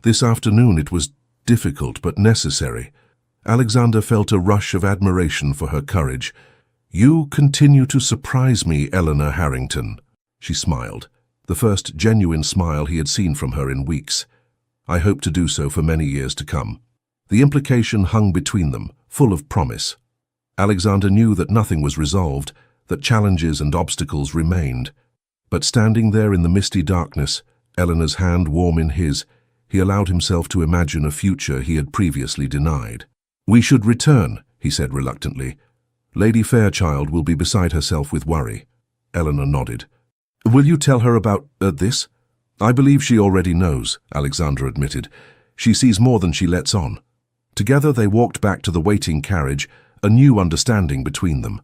This afternoon. It was difficult but necessary. Alexander felt a rush of admiration for her courage. You continue to surprise me, Eleanor Harrington. She smiled, the first genuine smile he had seen from her in weeks. I hope to do so for many years to come. The implication hung between them, full of promise. Alexander knew that nothing was resolved, that challenges and obstacles remained. But standing there in the misty darkness, Eleanor's hand warm in his, he allowed himself to imagine a future he had previously denied. We should return, he said reluctantly. Lady Fairchild will be beside herself with worry. Eleanor nodded. Will you tell her about this? I believe she already knows, Alexander admitted. She sees more than she lets on. Together they walked back to the waiting carriage, a new understanding between them.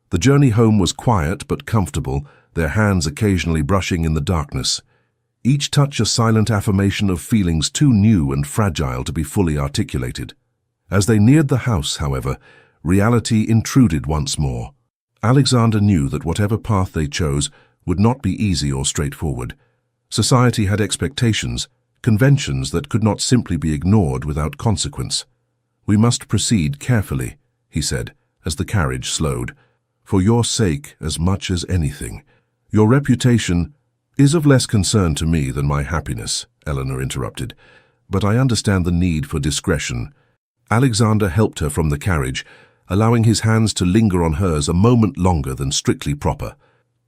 The journey home was quiet but comfortable, their hands occasionally brushing in the darkness. Each touch a silent affirmation of feelings too new and fragile to be fully articulated. As they neared the house, however, reality intruded once more. Alexander knew that whatever path they chose would not be easy or straightforward. Society had expectations, conventions that could not simply be ignored without consequence. We must proceed carefully, he said, as the carriage slowed. For your sake as much as anything. Your reputation is of less concern to me than my happiness, Eleanor interrupted. But I understand the need for discretion. Alexander helped her from the carriage, allowing his hands to linger on hers a moment longer than strictly proper.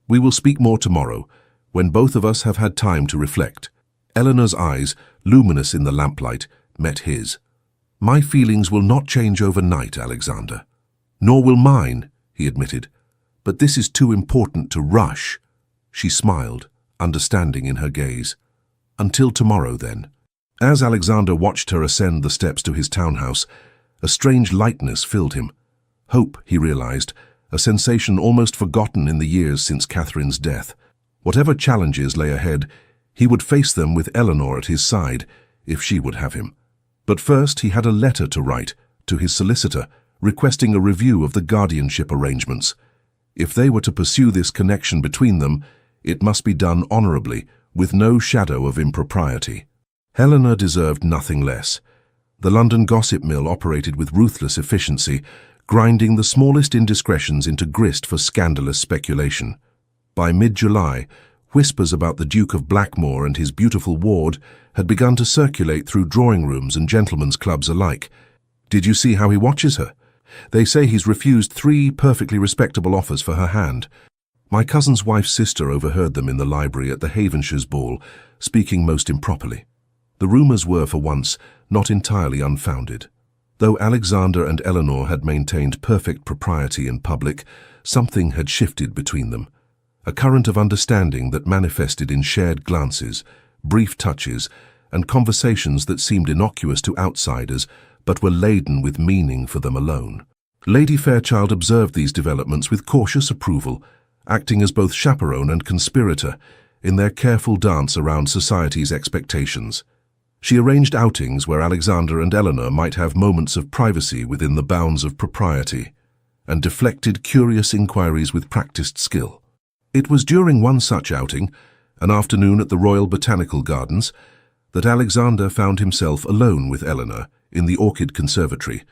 We will speak more tomorrow, when both of us have had time to reflect. Eleanor's eyes, luminous in the lamplight, met his. My feelings will not change overnight, Alexander. Nor will mine, he admitted. But this is too important to rush. She smiled, understanding in her gaze. Until tomorrow, then. As Alexander watched her ascend the steps to his townhouse, a strange lightness filled him. Hope, he realized, a sensation almost forgotten in the years since Catherine's death. Whatever challenges lay ahead, he would face them with Eleanor at his side, if she would have him. But first he had a letter to write, to his solicitor, requesting a review of the guardianship arrangements. If they were to pursue this connection between them, it must be done honorably, with no shadow of impropriety. Helena deserved nothing less. The London gossip mill operated with ruthless efficiency, grinding the smallest indiscretions into grist for scandalous speculation. By mid-July, whispers about the Duke of Blackmore and his beautiful ward had begun to circulate through drawing rooms and gentlemen's clubs alike. Did you see how he watches her? They say he's refused 3 perfectly respectable offers for her hand. My cousin's wife's sister overheard them in the library at the Havenshire's ball, speaking most improperly. The rumours were, for once, not entirely unfounded. Though Alexander and Eleanor had maintained perfect propriety in public, something had shifted between them. A current of understanding that manifested in shared glances, brief touches, and conversations that seemed innocuous to outsiders, but were laden with meaning for them alone. Lady Fairchild observed these developments with cautious approval, acting as both chaperone and conspirator in their careful dance around society's expectations. She arranged outings where Alexander and Eleanor might have moments of privacy within the bounds of propriety, and deflected curious inquiries with practiced skill. It was during one such outing, an afternoon at the Royal Botanical Gardens, that Alexander found himself alone with Eleanor in the orchid conservatory,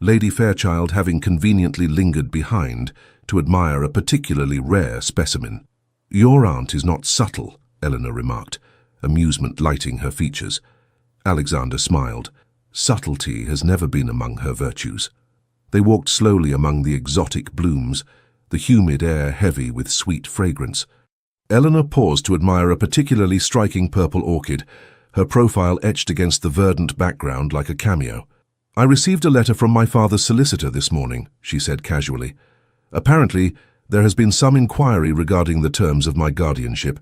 Lady Fairchild having conveniently lingered behind to admire a particularly rare specimen. Your aunt is not subtle, Eleanor remarked, amusement lighting her features. Alexander smiled. Subtlety has never been among her virtues. They walked slowly among the exotic blooms, the humid air heavy with sweet fragrance. Eleanor paused to admire a particularly striking purple orchid, her profile etched against the verdant background like a cameo. "I received a letter from my father's solicitor this morning," she said casually. "Apparently, there has been some inquiry regarding the terms of my guardianship."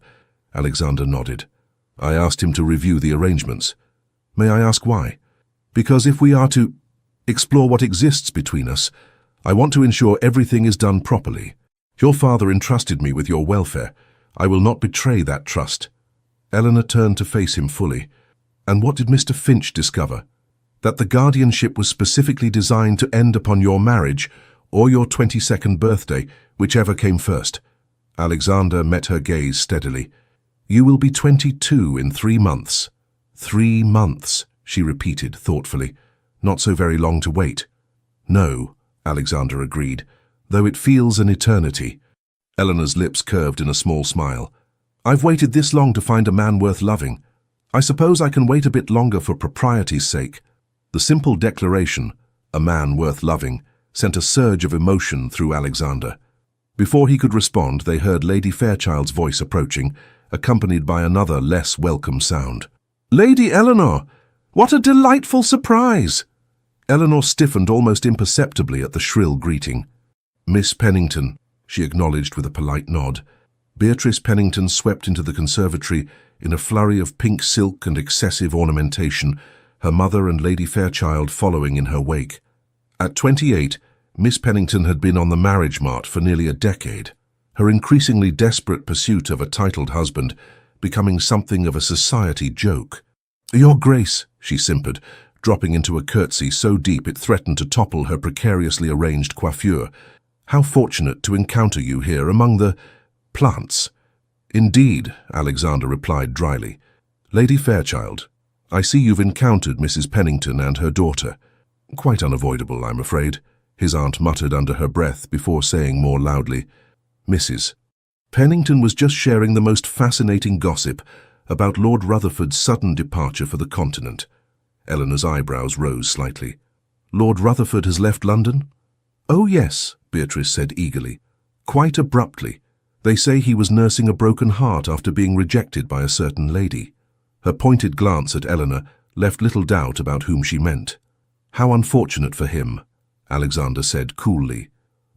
Alexander nodded. "I asked him to review the arrangements." "May I ask why?" "Because if we are to explore what exists between us, I want to ensure everything is done properly. Your father entrusted me with your welfare. I will not betray that trust." Eleanor turned to face him fully. "And what did Mr. Finch discover?" "That the guardianship was specifically designed to end upon your marriage or your 22nd birthday, whichever came first." Alexander met her gaze steadily. "You will be 22 in 3 months." 3 months, she repeated thoughtfully. "Not so very long to wait." "No," Alexander agreed, "though it feels an eternity." Eleanor's lips curved in a small smile. "I've waited this long to find a man worth loving. I suppose I can wait a bit longer for propriety's sake." The simple declaration, "a man worth loving," sent a surge of emotion through Alexander. Before he could respond, they heard Lady Fairchild's voice approaching, accompanied by another less welcome sound. "Lady Eleanor! What a delightful surprise!" Eleanor stiffened almost imperceptibly at the shrill greeting. "Miss Pennington," she acknowledged with a polite nod. Beatrice Pennington swept into the conservatory in a flurry of pink silk and excessive ornamentation, her mother and Lady Fairchild following in her wake. At 28, Miss Pennington had been on the marriage mart for nearly a decade, her increasingly desperate pursuit of a titled husband becoming something of a society joke. "Your Grace," she simpered, dropping into a curtsy so deep it threatened to topple her precariously arranged coiffure. "How fortunate to encounter you here among the plants." "Indeed," Alexander replied dryly. "Lady Fairchild, I see you've encountered Mrs. Pennington and her daughter." "Quite unavoidable, I'm afraid," his aunt muttered under her breath before saying more loudly, "Mrs. Pennington was just sharing the most fascinating gossip about Lord Rutherford's sudden departure for the continent." Eleanor's eyebrows rose slightly. "Lord Rutherford has left London?" "Oh yes," Beatrice said eagerly. "Quite abruptly. They say he was nursing a broken heart after being rejected by a certain lady." Her pointed glance at Eleanor left little doubt about whom she meant. "How unfortunate for him," Alexander said coolly,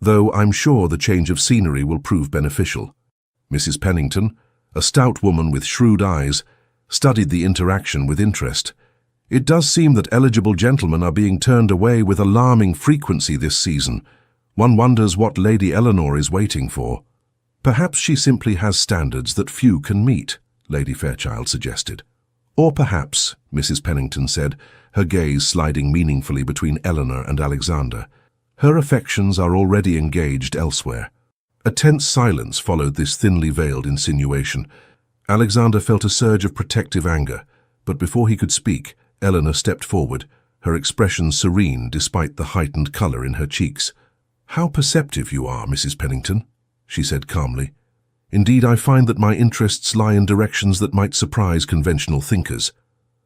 "though I'm sure the change of scenery will prove beneficial." Mrs. Pennington, a stout woman with shrewd eyes, studied the interaction with interest. "It does seem that eligible gentlemen are being turned away with alarming frequency this season. One wonders what Lady Eleanor is waiting for." "Perhaps she simply has standards that few can meet," Lady Fairchild suggested. "Or perhaps," Mrs. Pennington said, her gaze sliding meaningfully between Eleanor and Alexander, "her affections are already engaged elsewhere." A tense silence followed this thinly veiled insinuation. Alexander felt a surge of protective anger, but before he could speak, Eleanor stepped forward, her expression serene despite the heightened color in her cheeks. "How perceptive you are, Mrs. Pennington," she said calmly. "Indeed, I find that my interests lie in directions that might surprise conventional thinkers.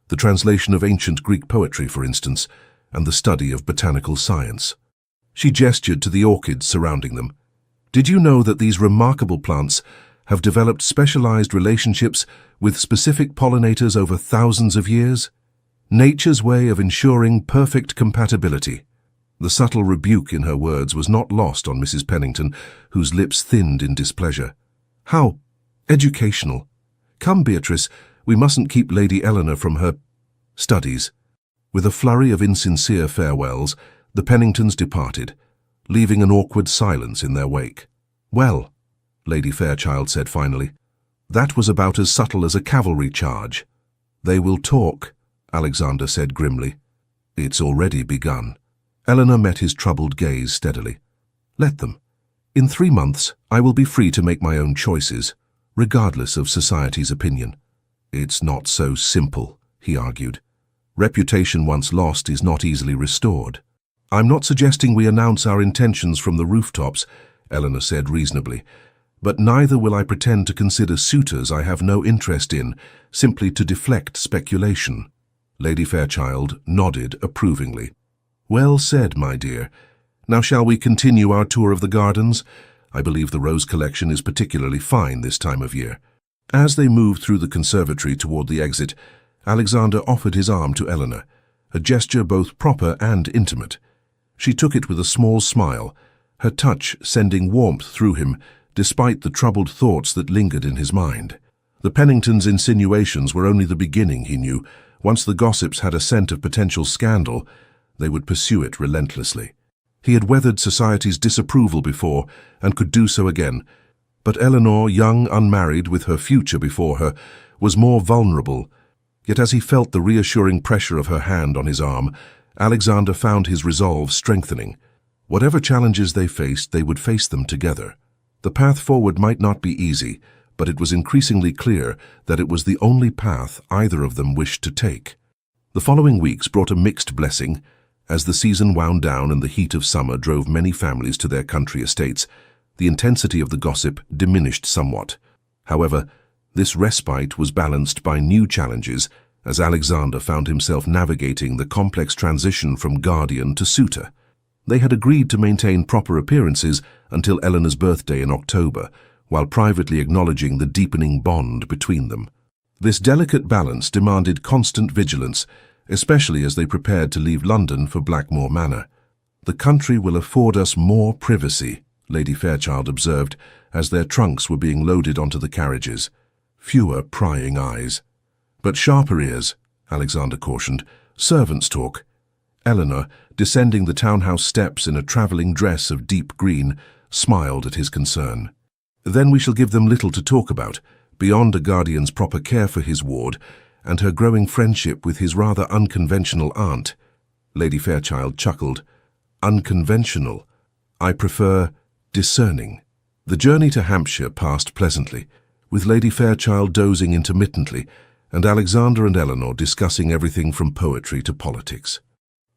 The translation of ancient Greek poetry, for instance, and the study of botanical science." She gestured to the orchids surrounding them. "Did you know that these remarkable plants have developed specialized relationships with specific pollinators over thousands of years? Nature's way of ensuring perfect compatibility." The subtle rebuke in her words was not lost on Mrs. Pennington, whose lips thinned in displeasure. "How educational. Come, Beatrice, we mustn't keep Lady Eleanor from her studies." With a flurry of insincere farewells, the Penningtons departed, leaving an awkward silence in their wake. "Well," Lady Fairchild said finally, "that was about as subtle as a cavalry charge." "They will talk," Alexander said grimly. "It's already begun." Eleanor met his troubled gaze steadily. "Let them. In 3 months, I will be free to make my own choices, regardless of society's opinion." "It's not so simple," he argued. "Reputation once lost is not easily restored." "I'm not suggesting we announce our intentions from the rooftops," Eleanor said reasonably, "but neither will I pretend to consider suitors I have no interest in, simply to deflect speculation." Lady Fairchild nodded approvingly. "Well said, my dear. Now shall we continue our tour of the gardens? I believe the rose collection is particularly fine this time of year. As they moved through the conservatory toward the exit, Alexander offered his arm to Eleanor, a gesture both proper and intimate. She took it with a small smile, her touch sending warmth through him despite the troubled thoughts that lingered in his mind. The Penningtons' insinuations were only the beginning, he knew. Once the gossips had a scent of potential scandal, they would pursue it relentlessly. He had weathered society's disapproval before and could do so again, but Eleanor, young, unmarried, with her future before her, was more vulnerable. Yet as he felt the reassuring pressure of her hand on his arm, Alexander found his resolve strengthening. Whatever challenges they faced, they would face them together. The path forward might not be easy, but it was increasingly clear that it was the only path either of them wished to take. The following weeks brought a mixed blessing. As the season wound down and the heat of summer drove many families to their country estates, the intensity of the gossip diminished somewhat. However, this respite was balanced by new challenges as Alexander found himself navigating the complex transition from guardian to suitor. They had agreed to maintain proper appearances until Eleanor's birthday in October, while privately acknowledging the deepening bond between them. This delicate balance demanded constant vigilance, especially as they prepared to leave London for Blackmore Manor. "The country will afford us more privacy," Lady Fairchild observed, as their trunks were being loaded onto the carriages. "Fewer prying eyes." "But sharper ears," Alexander cautioned. "Servants' talk." Eleanor, descending the townhouse steps in a travelling dress of deep green, smiled at his concern. "Then we shall give them little to talk about, beyond a guardian's proper care for his ward and her growing friendship with his rather unconventional aunt." Lady Fairchild chuckled. "Unconventional. I prefer discerning." The journey to Hampshire passed pleasantly, with Lady Fairchild dozing intermittently and Alexander and Eleanor discussing everything from poetry to politics.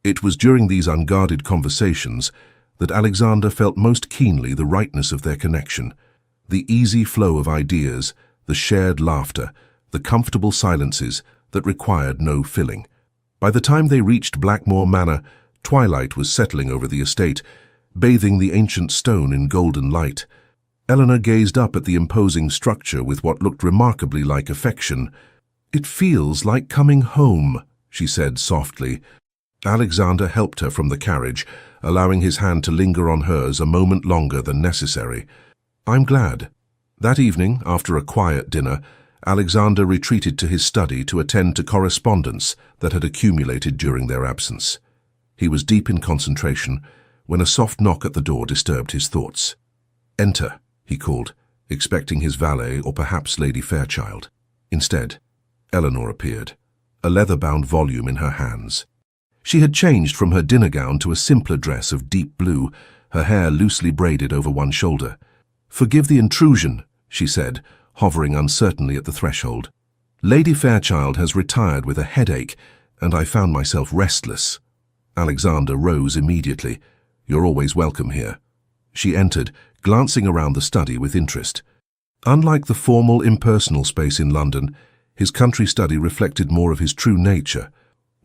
It was during these unguarded conversations that Alexander felt most keenly the rightness of their connection. The easy flow of ideas, the shared laughter, the comfortable silences that required no filling. By the time they reached Blackmore Manor, twilight was settling over the estate, bathing the ancient stone in golden light. Eleanor gazed up at the imposing structure with what looked remarkably like affection. "It feels like coming home," she said softly. Alexander helped her from the carriage, allowing his hand to linger on hers a moment longer than necessary. "I'm glad." That evening, after a quiet dinner, Alexander retreated to his study to attend to correspondence that had accumulated during their absence. He was deep in concentration when a soft knock at the door disturbed his thoughts. "Enter," he called, expecting his valet or perhaps Lady Fairchild. Instead, Eleanor appeared, a leather-bound volume in her hands. She had changed from her dinner gown to a simpler dress of deep blue, her hair loosely braided over one shoulder. "Forgive the intrusion," she said, hovering uncertainly at the threshold. "Lady Fairchild has retired with a headache, and I found myself restless." Alexander rose immediately. "You're always welcome here." She entered, glancing around the study with interest. Unlike the formal, impersonal space in London, his country study reflected more of his true nature.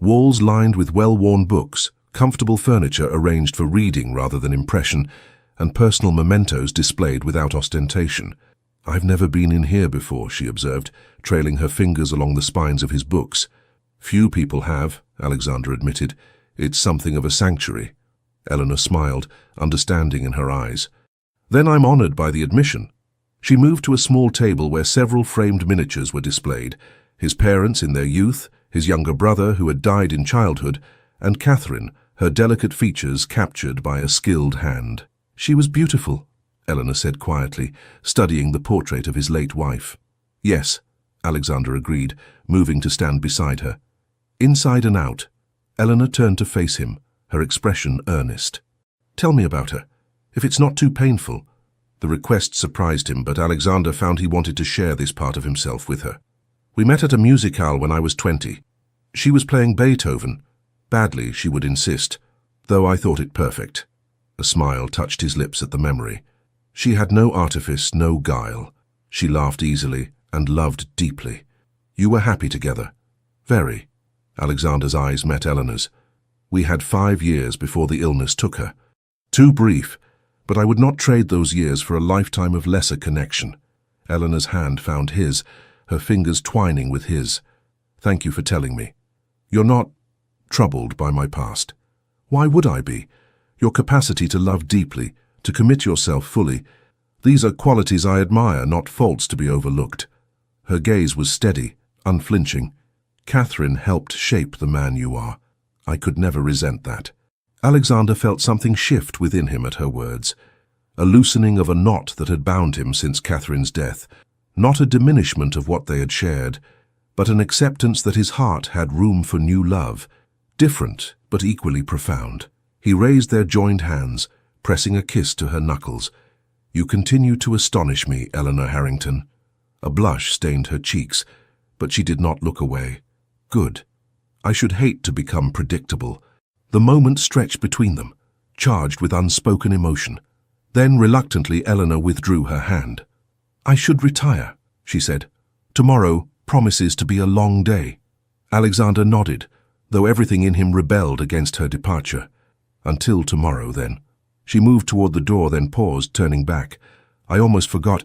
Walls lined with well-worn books, comfortable furniture arranged for reading rather than impression, and personal mementos displayed without ostentation. "I've never been in here before," she observed, trailing her fingers along the spines of his books. "Few people have," Alexander admitted. "It's something of a sanctuary." Eleanor smiled, understanding in her eyes. "Then I'm honored by the admission." She moved to a small table where several framed miniatures were displayed, his parents in their youth, his younger brother who had died in childhood, and Catherine, her delicate features captured by a skilled hand. "She was beautiful," Eleanor said quietly, studying the portrait of his late wife. "Yes," Alexander agreed, moving to stand beside her. Inside and out, Eleanor turned to face him, her expression earnest. "Tell me about her, if it's not too painful." The request surprised him, but Alexander found he wanted to share this part of himself with her. "We met at a musicale when I was 20. She was playing Beethoven. Badly, she would insist, though I thought it perfect." A smile touched his lips at the memory. She had no artifice, no guile. She laughed easily and loved deeply. "You were happy together?" "Very." Alexander's eyes met Eleanor's. "We had 5 years before the illness took her." Too brief, but I would not trade those years for a lifetime of lesser connection. Eleanor's hand found his, her fingers twining with his. Thank you for telling me. You're not troubled by my past. Why would I be? Your capacity to love deeply, to commit yourself fully, these are qualities I admire, not faults to be overlooked. Her gaze was steady, unflinching. Catherine helped shape the man you are. I could never resent that. Alexander felt something shift within him at her words, a loosening of a knot that had bound him since Catherine's death, not a diminishment of what they had shared, but an acceptance that his heart had room for new love, different but equally profound. He raised their joined hands, pressing a kiss to her knuckles. You continue to astonish me, Eleanor Harrington. A blush stained her cheeks, but she did not look away. Good. I should hate to become predictable. The moment stretched between them, charged with unspoken emotion. Then, reluctantly, Eleanor withdrew her hand. I should retire, she said. Tomorrow promises to be a long day. Alexander nodded, though everything in him rebelled against her departure. Until tomorrow, then. She moved toward the door, then paused, turning back. I almost forgot.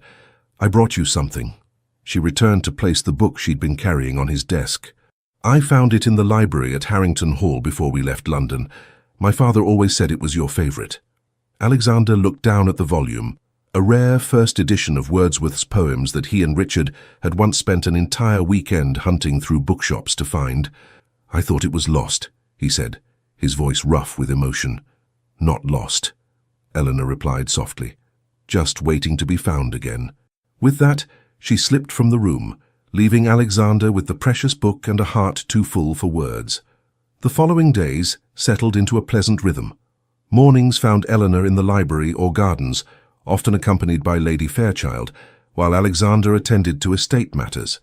I brought you something. She returned to place the book she'd been carrying on his desk. I found it in the library at Harrington Hall before we left London. My father always said it was your favorite. Alexander looked down at the volume, a rare first edition of Wordsworth's poems that he and Richard had once spent an entire weekend hunting through bookshops to find. I thought it was lost, he said, his voice rough with emotion. Not lost, Eleanor replied softly, just waiting to be found again. With that, she slipped from the room, leaving Alexander with the precious book and a heart too full for words. The following days settled into a pleasant rhythm. Mornings found Eleanor in the library or gardens, often accompanied by Lady Fairchild, while Alexander attended to estate matters.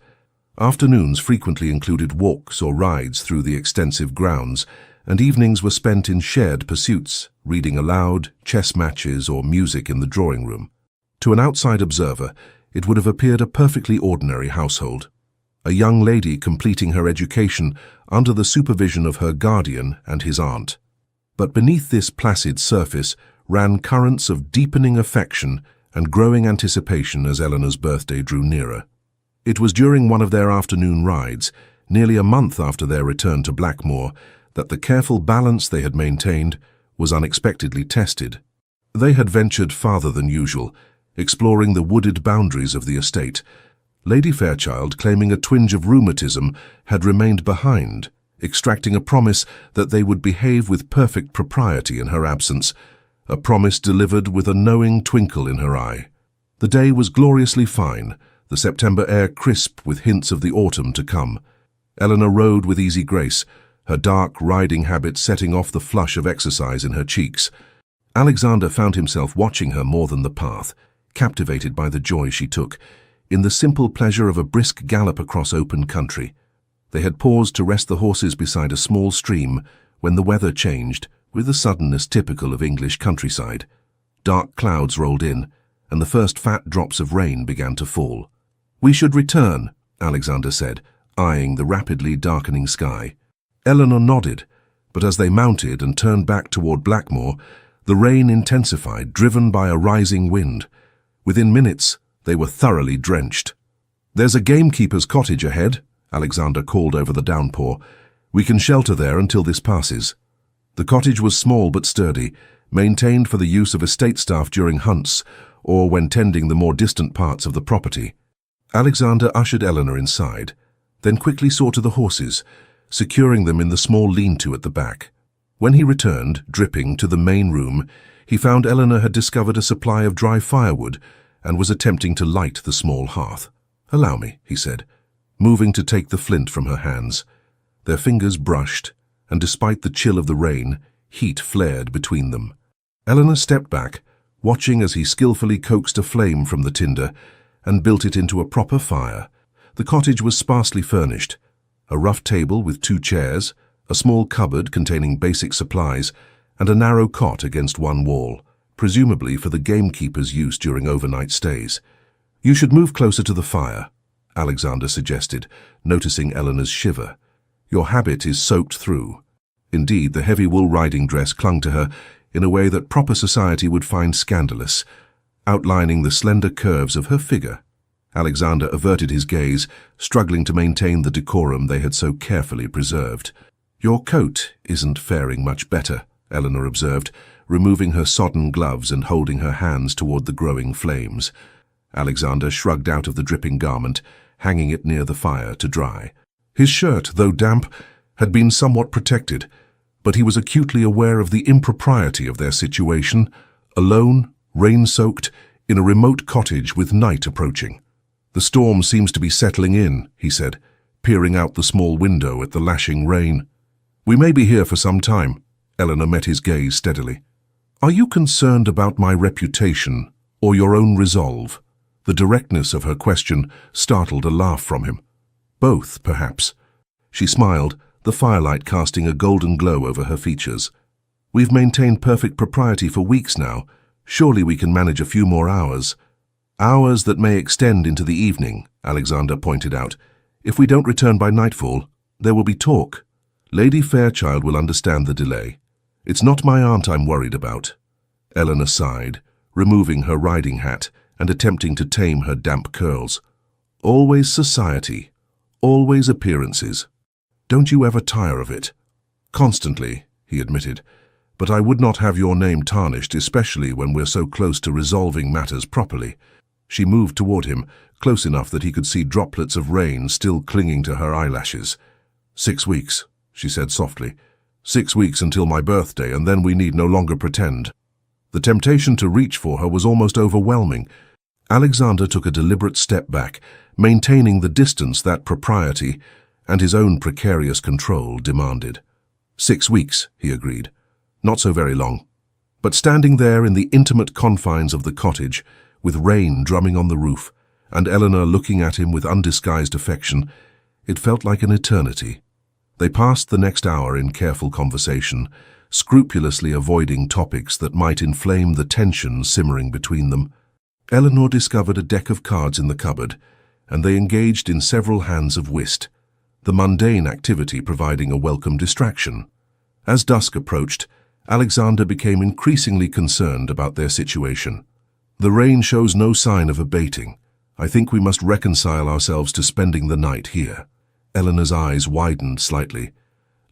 Afternoons frequently included walks or rides through the extensive grounds, and evenings were spent in shared pursuits, reading aloud, chess matches, or music in the drawing room. To an outside observer, it would have appeared a perfectly ordinary household. A young lady completing her education under the supervision of her guardian and his aunt. But beneath this placid surface ran currents of deepening affection and growing anticipation as Eleanor's birthday drew nearer. It was during one of their afternoon rides, nearly a month after their return to Blackmoor, that the careful balance they had maintained was unexpectedly tested. They had ventured farther than usual, exploring the wooded boundaries of the estate. Lady Fairchild, claiming a twinge of rheumatism, had remained behind, extracting a promise that they would behave with perfect propriety in her absence, a promise delivered with a knowing twinkle in her eye. The day was gloriously fine, the September air crisp with hints of the autumn to come. Eleanor rode with easy grace, her dark riding habit setting off the flush of exercise in her cheeks. Alexander found himself watching her more than the path, captivated by the joy she took, in the simple pleasure of a brisk gallop across open country. They had paused to rest the horses beside a small stream when the weather changed, with the suddenness typical of English countryside. Dark clouds rolled in, and the first fat drops of rain began to fall. We should return, Alexander said, eyeing the rapidly darkening sky. Eleanor nodded, but as they mounted and turned back toward Blackmoor, the rain intensified, driven by a rising wind. Within minutes, they were thoroughly drenched. There's a gamekeeper's cottage ahead, Alexander called over the downpour. We can shelter there until this passes. The cottage was small but sturdy, maintained for the use of estate staff during hunts or when tending the more distant parts of the property. Alexander ushered Eleanor inside, then quickly saw to the horses, securing them in the small lean-to at the back. When he returned, dripping, to the main room, he found Eleanor had discovered a supply of dry firewood and was attempting to light the small hearth. Allow me, he said, moving to take the flint from her hands. Their fingers brushed, and despite the chill of the rain, heat flared between them. Eleanor stepped back, watching as he skillfully coaxed a flame from the tinder and built it into a proper fire. The cottage was sparsely furnished. A rough table with 2 chairs, a small cupboard containing basic supplies, and a narrow cot against one wall, presumably for the gamekeeper's use during overnight stays. You should move closer to the fire, Alexander suggested, noticing Eleanor's shiver. Your habit is soaked through. Indeed, the heavy wool riding dress clung to her, in a way that proper society would find scandalous, outlining the slender curves of her figure. Alexander averted his gaze, struggling to maintain the decorum they had so carefully preserved. "Your coat isn't faring much better," Eleanor observed, removing her sodden gloves and holding her hands toward the growing flames. Alexander shrugged out of the dripping garment, hanging it near the fire to dry. His shirt, though damp, had been somewhat protected, but he was acutely aware of the impropriety of their situation, alone, rain-soaked, in a remote cottage with night approaching. "The storm seems to be settling in," he said, peering out the small window at the lashing rain. "We may be here for some time." Eleanor met his gaze steadily. "Are you concerned about my reputation or your own resolve?" The directness of her question startled a laugh from him. "Both, perhaps." She smiled, the firelight casting a golden glow over her features. "We've maintained perfect propriety for weeks now. Surely we can manage a few more hours." "Hours that may extend into the evening," Alexander pointed out. "If we don't return by nightfall, there will be talk. Lady Fairchild will understand the delay. It's not my aunt I'm worried about." Eleanor sighed, removing her riding hat and attempting to tame her damp curls. "Always society, always appearances. Don't you ever tire of it?" "Constantly," he admitted, "but I would not have your name tarnished, especially when we're so close to resolving matters properly." She moved toward him, close enough that he could see droplets of rain still clinging to her eyelashes. 6 weeks, she said softly. 6 weeks until my birthday, and then we need no longer pretend." The temptation to reach for her was almost overwhelming. Alexander took a deliberate step back, maintaining the distance that propriety and his own precarious control demanded. 6 weeks, he agreed. Not so very long. But standing there in the intimate confines of the cottage, with rain drumming on the roof, and Eleanor looking at him with undisguised affection, it felt like an eternity. They passed the next hour in careful conversation, scrupulously avoiding topics that might inflame the tension simmering between them. Eleanor discovered a deck of cards in the cupboard, and they engaged in several hands of whist, the mundane activity providing a welcome distraction. As dusk approached, Alexander became increasingly concerned about their situation. "The rain shows no sign of abating. I think we must reconcile ourselves to spending the night here." Eleanor's eyes widened slightly.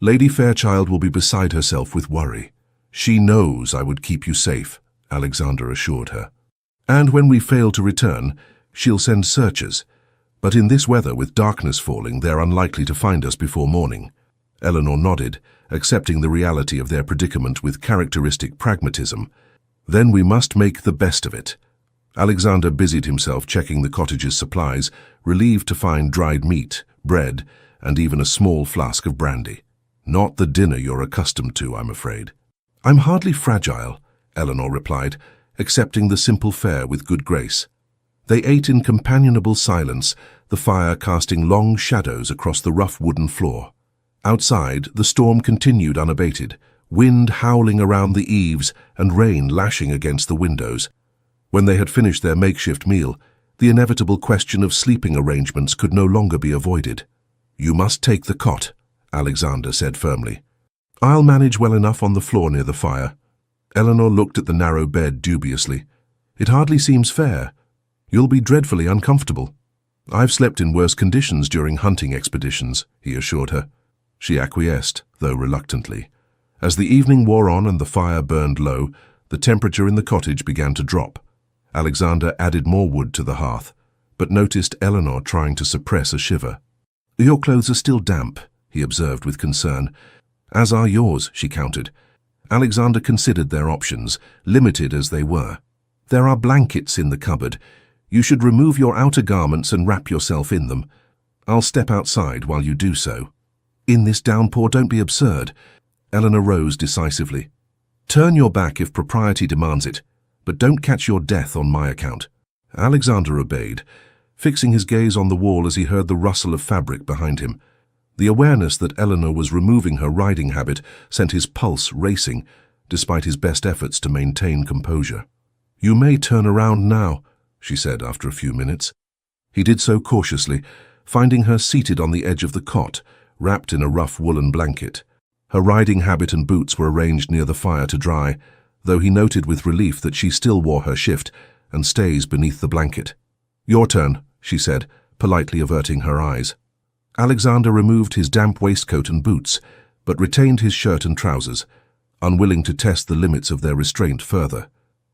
"Lady Fairchild will be beside herself with worry." "She knows I would keep you safe," Alexander assured her. "And when we fail to return, she'll send searchers. But in this weather, with darkness falling, they're unlikely to find us before morning." Eleanor nodded, accepting the reality of their predicament with characteristic pragmatism. "Then we must make the best of it." Alexander busied himself checking the cottage's supplies, relieved to find dried meat, bread, and even a small flask of brandy. "Not the dinner you're accustomed to, I'm afraid." "I'm hardly fragile," Eleanor replied, accepting the simple fare with good grace. They ate in companionable silence, the fire casting long shadows across the rough wooden floor. Outside, the storm continued unabated, wind howling around the eaves and rain lashing against the windows. When they had finished their makeshift meal, the inevitable question of sleeping arrangements could no longer be avoided. "You must take the cot," Alexander said firmly. "I'll manage well enough on the floor near the fire." Eleanor looked at the narrow bed dubiously. "It hardly seems fair. You'll be dreadfully uncomfortable." "I've slept in worse conditions during hunting expeditions," he assured her. She acquiesced, though reluctantly. As the evening wore on and the fire burned low, the temperature in the cottage began to drop. Alexander added more wood to the hearth, but noticed Eleanor trying to suppress a shiver. "Your clothes are still damp," he observed with concern. "As are yours," she countered. Alexander considered their options, limited as they were. "There are blankets in the cupboard. You should remove your outer garments and wrap yourself in them. I'll step outside while you do so." "In this downpour, don't be absurd." Eleanor rose decisively. "Turn your back if propriety demands it, but don't catch your death on my account." Alexander obeyed, fixing his gaze on the wall as he heard the rustle of fabric behind him. The awareness that Eleanor was removing her riding habit sent his pulse racing, despite his best efforts to maintain composure. "You may turn around now," she said after a few minutes. He did so cautiously, finding her seated on the edge of the cot, wrapped in a rough woolen blanket. Her riding habit and boots were arranged near the fire to dry, though he noted with relief that she still wore her shift and stays beneath the blanket. "Your turn," she said, politely averting her eyes. Alexander removed his damp waistcoat and boots, but retained his shirt and trousers, unwilling to test the limits of their restraint further.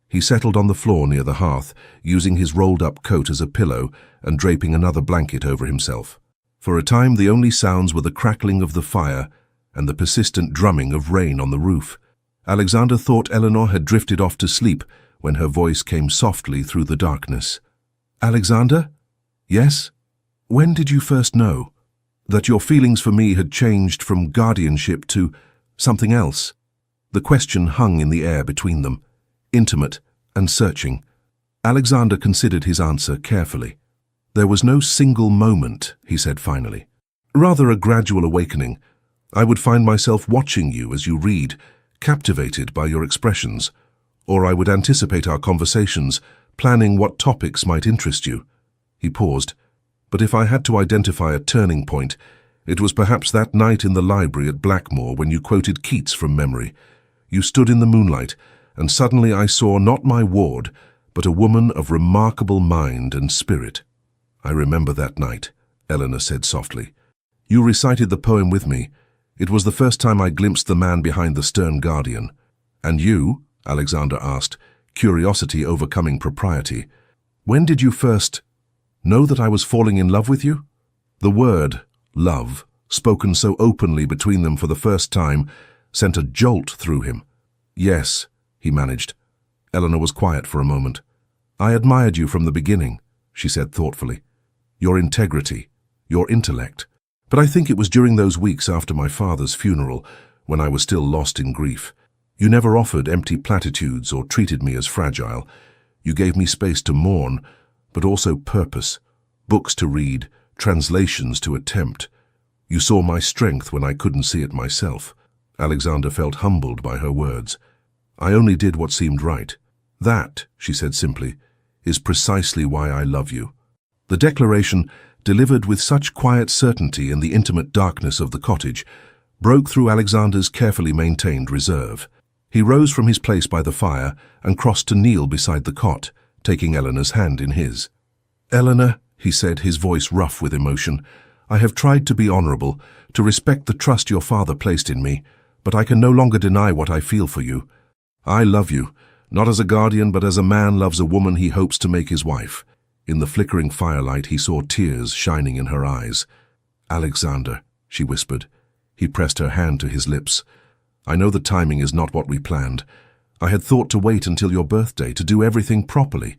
He settled on the floor near the hearth, using his rolled-up coat as a pillow and draping another blanket over himself. For a time, the only sounds were the crackling of the fire and the persistent drumming of rain on the roof. Alexander thought Eleanor had drifted off to sleep when her voice came softly through the darkness. "Alexander? Yes? When did you first know that your feelings for me had changed from guardianship to something else?" The question hung in the air between them, intimate and searching. Alexander considered his answer carefully. "There was no single moment," he said finally. "Rather a gradual awakening. I would find myself watching you as you read, captivated by your expressions, or I would anticipate our conversations, planning what topics might interest you." He paused. "But if I had to identify a turning point, it was perhaps that night in the library at Blackmore when you quoted Keats from memory. You stood in the moonlight, and suddenly I saw not my ward, but a woman of remarkable mind and spirit." "I remember that night," Eleanor said softly. "You recited the poem with me. It was the first time I glimpsed the man behind the stern guardian." "And you?" Alexander asked, curiosity overcoming propriety. "When did you first know that I was falling in love with you?" The word, love, spoken so openly between them for the first time, sent a jolt through him. "Yes," he managed. Eleanor was quiet for a moment. "I admired you from the beginning," she said thoughtfully. "Your integrity, your intellect. But I think it was during those weeks after my father's funeral, when I was still lost in grief. You never offered empty platitudes or treated me as fragile. You gave me space to mourn, but also purpose, books to read, translations to attempt. You saw my strength when I couldn't see it myself." Alexander felt humbled by her words. "I only did what seemed right. That," she said simply, "is precisely why I love you." The declaration, delivered with such quiet certainty in the intimate darkness of the cottage, broke through Alexander's carefully maintained reserve. He rose from his place by the fire and crossed to kneel beside the cot, taking Eleanor's hand in his. "Eleanor," he said, his voice rough with emotion, "I have tried to be honorable, to respect the trust your father placed in me, but I can no longer deny what I feel for you. I love you, not as a guardian, but as a man loves a woman he hopes to make his wife." In the flickering firelight he saw tears shining in her eyes. "Alexander," she whispered. He pressed her hand to his lips. "I know the timing is not what we planned. I had thought to wait until your birthday to do everything properly,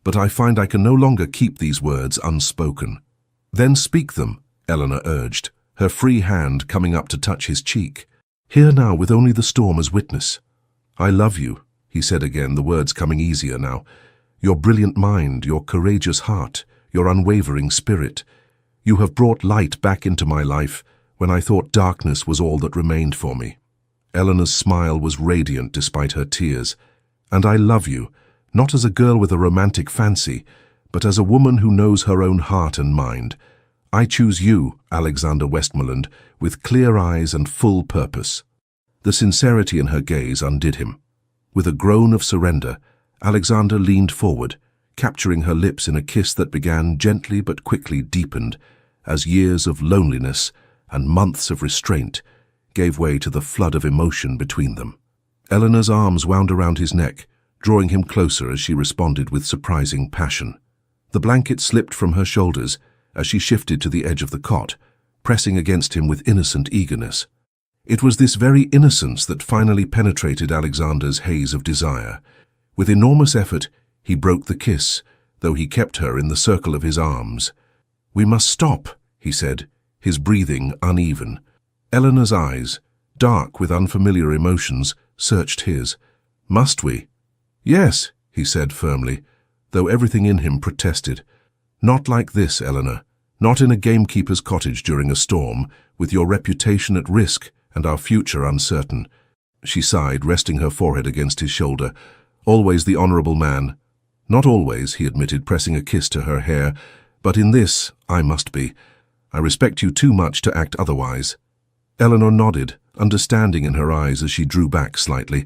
but I find I can no longer keep these words unspoken." "Then speak them," Eleanor urged, her free hand coming up to touch his cheek. "Here now with only the storm as witness." "I love you," he said again, the words coming easier now. "Your brilliant mind, your courageous heart, your unwavering spirit. You have brought light back into my life when I thought darkness was all that remained for me." Eleanor's smile was radiant despite her tears. "And I love you, not as a girl with a romantic fancy, but as a woman who knows her own heart and mind. I choose you, Alexander Westmoreland, with clear eyes and full purpose." The sincerity in her gaze undid him. With a groan of surrender, Alexander leaned forward, capturing her lips in a kiss that began gently but quickly deepened, as years of loneliness and months of restraint gave way to the flood of emotion between them. Eleanor's arms wound around his neck, drawing him closer as she responded with surprising passion. The blanket slipped from her shoulders as she shifted to the edge of the cot, pressing against him with innocent eagerness. It was this very innocence that finally penetrated Alexander's haze of desire. With enormous effort, he broke the kiss, though he kept her in the circle of his arms. "We must stop," he said, his breathing uneven. Eleanor's eyes, dark with unfamiliar emotions, searched his. "Must we?" "Yes," he said firmly, though everything in him protested. "Not like this, Eleanor. Not in a gamekeeper's cottage during a storm, with your reputation at risk and our future uncertain." She sighed, resting her forehead against his shoulder. "Always the honorable man." "Not always," he admitted, pressing a kiss to her hair, "but in this I must be. I respect you too much to act otherwise." Eleanor nodded, understanding in her eyes as she drew back slightly.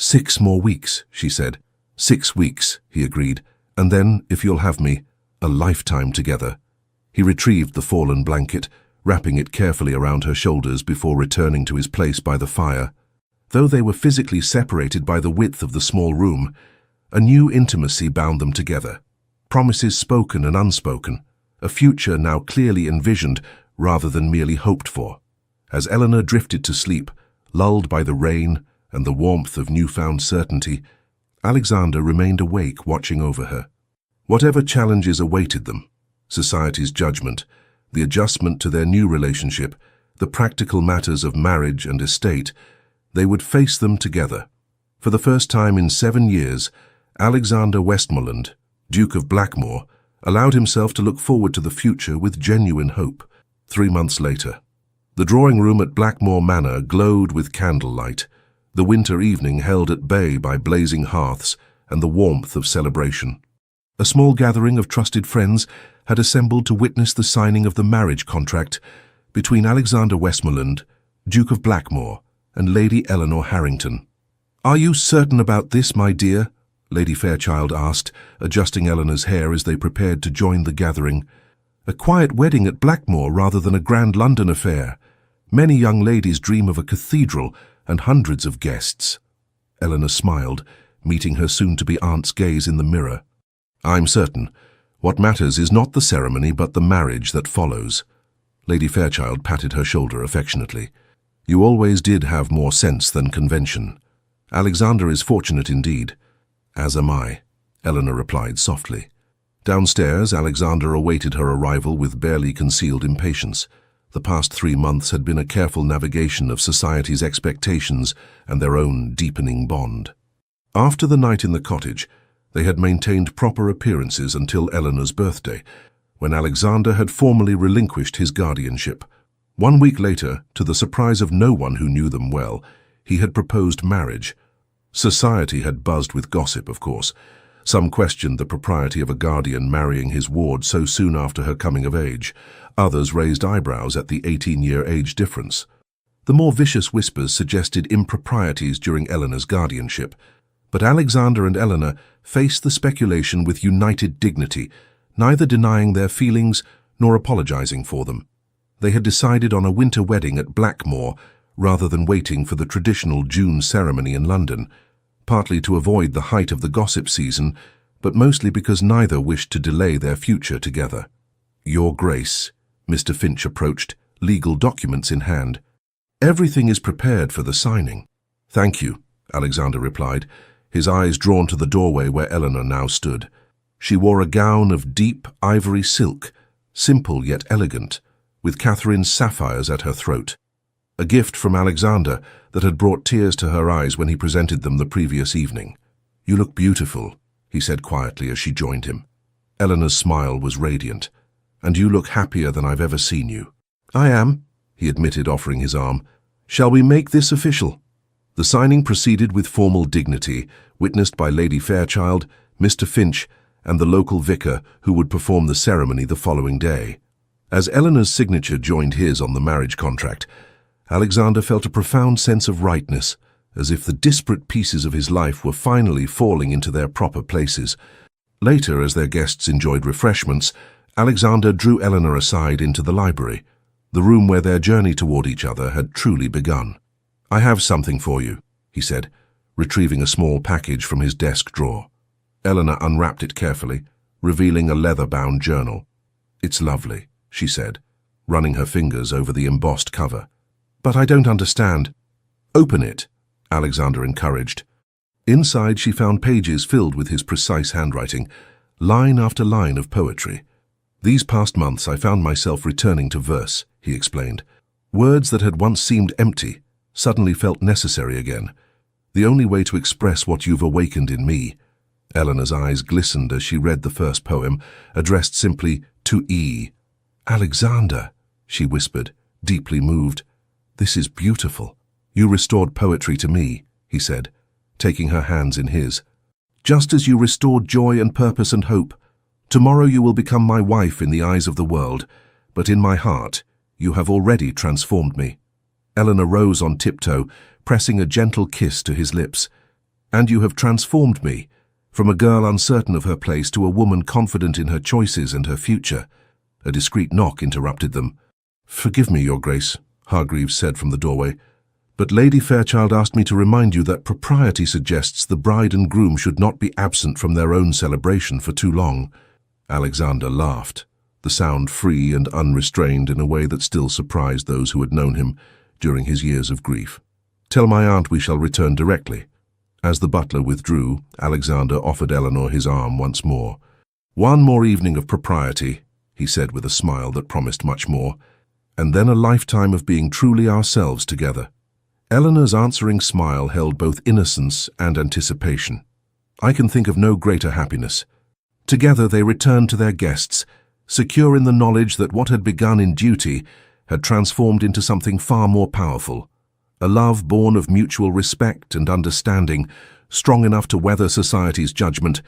6 more weeks, she said. 6 weeks, he agreed, and then, if you'll have me, a lifetime together. He retrieved the fallen blanket, wrapping it carefully around her shoulders before returning to his place by the fire. Though they were physically separated by the width of the small room, a new intimacy bound them together. Promises spoken and unspoken, a future now clearly envisioned rather than merely hoped for. As Eleanor drifted to sleep, lulled by the rain and the warmth of newfound certainty, Alexander remained awake, watching over her. Whatever challenges awaited them, society's judgment, the adjustment to their new relationship, the practical matters of marriage and estate, they would face them together. For the first time in 7 years, Alexander Westmoreland, Duke of Blackmore, allowed himself to look forward to the future with genuine hope. 3 months later, the drawing room at Blackmore Manor glowed with candlelight, the winter evening held at bay by blazing hearths and the warmth of celebration. A small gathering of trusted friends had assembled to witness the signing of the marriage contract between Alexander Westmoreland, Duke of Blackmore, and Lady Eleanor Harrington. "Are you certain about this, my dear?" Lady Fairchild asked, adjusting Eleanor's hair as they prepared to join the gathering. "A quiet wedding at Blackmore rather than a grand London affair. Many young ladies dream of a cathedral and hundreds of guests." Eleanor smiled, meeting her soon-to-be aunt's gaze in the mirror. "I'm certain. What matters is not the ceremony but the marriage that follows." Lady Fairchild patted her shoulder affectionately. "You always did have more sense than convention. Alexander is fortunate indeed." "As am I," Eleanor replied softly. Downstairs, Alexander awaited her arrival with barely concealed impatience. The past 3 months had been a careful navigation of society's expectations and their own deepening bond. After the night in the cottage, they had maintained proper appearances until Eleanor's birthday, when Alexander had formally relinquished his guardianship. 1 week later, to the surprise of no one who knew them well, he had proposed marriage. Society had buzzed with gossip, of course. Some questioned the propriety of a guardian marrying his ward so soon after her coming of age. Others raised eyebrows at the 18-year age difference. The more vicious whispers suggested improprieties during Eleanor's guardianship. But Alexander and Eleanor faced the speculation with united dignity, neither denying their feelings nor apologizing for them. They had decided on a winter wedding at Blackmore rather than waiting for the traditional June ceremony in London, partly to avoid the height of the gossip season, but mostly because neither wished to delay their future together. "Your Grace," Mr. Finch approached, legal documents in hand. "Everything is prepared for the signing." "Thank you," Alexander replied, his eyes drawn to the doorway where Eleanor now stood. She wore a gown of deep ivory silk, simple yet elegant, with Catherine's sapphires at her throat. A gift from Alexander that had brought tears to her eyes when he presented them the previous evening. "You look beautiful," he said quietly as she joined him. Eleanor's smile was radiant. "And you look happier than I've ever seen you." "I am," he admitted, offering his arm. "Shall we make this official?" The signing proceeded with formal dignity, witnessed by Lady Fairchild, Mr. Finch, and the local vicar who would perform the ceremony the following day. As Eleanor's signature joined his on the marriage contract, Alexander felt a profound sense of rightness, as if the disparate pieces of his life were finally falling into their proper places. Later, as their guests enjoyed refreshments, Alexander drew Eleanor aside into the library, the room where their journey toward each other had truly begun. "I have something for you," he said, retrieving a small package from his desk drawer. Eleanor unwrapped it carefully, revealing a leather-bound journal. "It's lovely," she said, running her fingers over the embossed cover. "But I don't understand." "Open it," Alexander encouraged. Inside she found pages filled with his precise handwriting, line after line of poetry. "These past months I found myself returning to verse," he explained. "Words that had once seemed empty suddenly felt necessary again. The only way to express what you've awakened in me." Eleanor's eyes glistened as she read the first poem, addressed simply to E. "Alexander," she whispered, deeply moved. "This is beautiful. You restored poetry to me," he said, taking her hands in his. "Just as you restored joy and purpose and hope. Tomorrow you will become my wife in the eyes of the world, but in my heart you have already transformed me." Eleanor rose on tiptoe, pressing a gentle kiss to his lips. And you have transformed me, from a girl uncertain of her place to a woman confident in her choices and her future." A discreet knock interrupted them. "Forgive me, Your Grace," Hargreaves said from the doorway, "but Lady Fairchild asked me to remind you that propriety suggests the bride and groom should not be absent from their own celebration for too long." Alexander laughed, the sound free and unrestrained in a way that still surprised those who had known him during his years of grief. "Tell my aunt we shall return directly." As the butler withdrew, Alexander offered Eleanor his arm once more. "One more evening of propriety," he said with a smile that promised much more, "and then a lifetime of being truly ourselves together." Eleanor's answering smile held both innocence and anticipation. "I can think of no greater happiness." Together they returned to their guests, secure in the knowledge that what had begun in duty had transformed into something far more powerful. A love born of mutual respect and understanding, strong enough to weather society's judgment,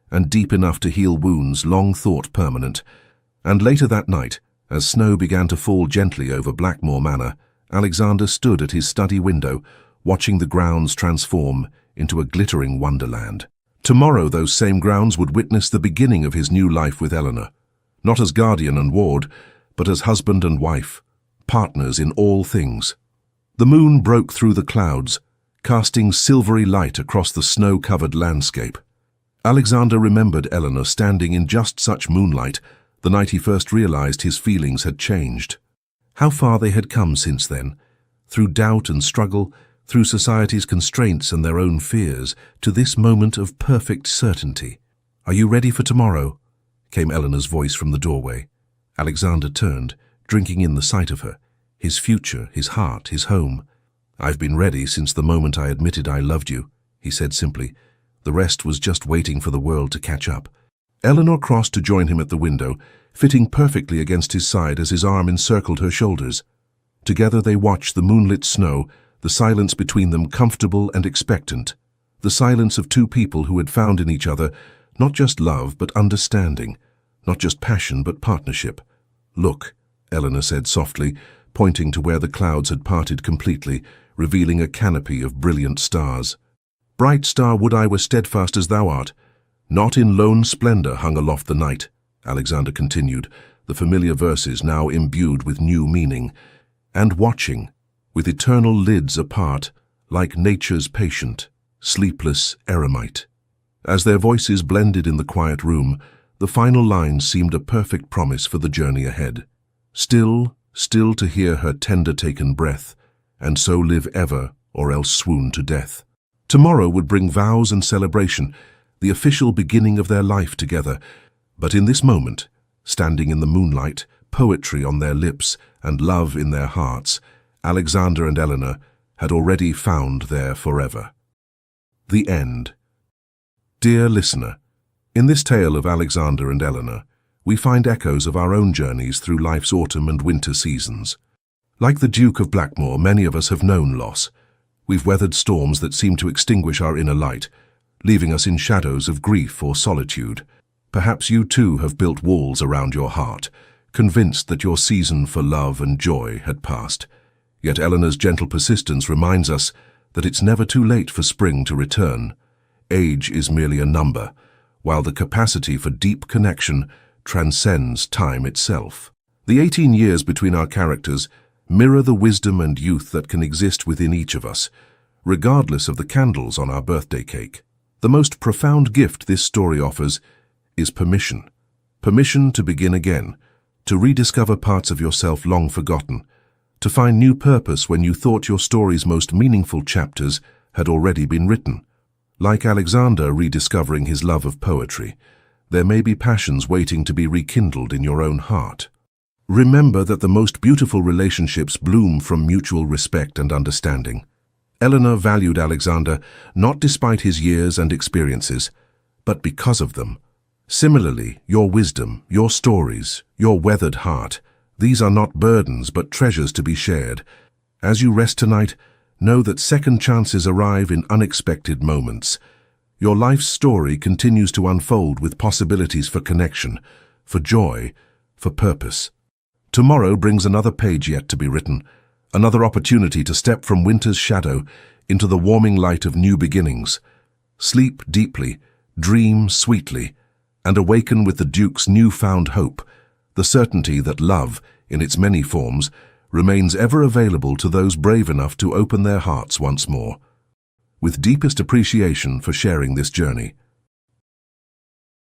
and deep enough to heal wounds long thought permanent. And later that night, as snow began to fall gently over Blackmore Manor, Alexander stood at his study window, watching the grounds transform into a glittering wonderland. Tomorrow those same grounds would witness the beginning of his new life with Eleanor, not as guardian and ward, but as husband and wife, partners in all things. The moon broke through the clouds, casting silvery light across the snow-covered landscape. Alexander remembered Eleanor standing in just such moonlight the night he first realized his feelings had changed. How far they had come since then, through doubt and struggle, through society's constraints and their own fears, to this moment of perfect certainty. "Are you ready for tomorrow?" came Eleanor's voice from the doorway. Alexander turned, drinking in the sight of her. His future, his heart, his home. "I've been ready since the moment I admitted I loved you," he said simply. The rest was just waiting for the world to catch up. Eleanor crossed to join him at the window, fitting perfectly against his side as his arm encircled her shoulders. Together they watched the moonlit snow, the silence between them comfortable and expectant, the silence of two people who had found in each other not just love but understanding, not just passion but partnership. "Look," Eleanor said softly, pointing to where the clouds had parted completely, revealing a canopy of brilliant stars. "Bright star, would I were steadfast as thou art. Not in lone splendor hung aloft the night," Alexander continued, the familiar verses now imbued with new meaning. "And watching, with eternal lids apart, like nature's patient, sleepless eremite." As their voices blended in the quiet room, the final lines seemed a perfect promise for the journey ahead. Still to hear her tender taken breath, and so live ever or else swoon to death. Tomorrow would bring vows and celebration, the official beginning of their life together. But in this moment, standing in the moonlight, poetry on their lips and love in their hearts, Alexander and Eleanor had already found their forever. The end. Dear listener, in this tale of Alexander and Eleanor, we find echoes of our own journeys through life's autumn and winter seasons. Like the Duke of Blackmore, many of us have known loss. We've weathered storms that seem to extinguish our inner light, leaving us in shadows of grief or solitude. Perhaps you too have built walls around your heart, convinced that your season for love and joy had passed. Yet Eleanor's gentle persistence reminds us that it's never too late for spring to return. Age is merely a number, while the capacity for deep connection transcends time itself. The 18 years between our characters mirror the wisdom and youth that can exist within each of us, regardless of the candles on our birthday cake. The most profound gift this story offers is permission. Permission to begin again, to rediscover parts of yourself long forgotten, to find new purpose when you thought your story's most meaningful chapters had already been written. Like Alexander rediscovering his love of poetry, there may be passions waiting to be rekindled in your own heart. Remember that the most beautiful relationships bloom from mutual respect and understanding. Eleanor valued Alexander not despite his years and experiences, but because of them. Similarly, your wisdom, your stories, your weathered heart, these are not burdens but treasures to be shared. As you rest tonight, know that second chances arrive in unexpected moments. Your life's story continues to unfold with possibilities for connection, for joy, for purpose. Tomorrow brings another page yet to be written, another opportunity to step from winter's shadow into the warming light of new beginnings. Sleep deeply, dream sweetly, and awaken with the Duke's newfound hope, the certainty that love, in its many forms, remains ever available to those brave enough to open their hearts once more. With deepest appreciation for sharing this journey,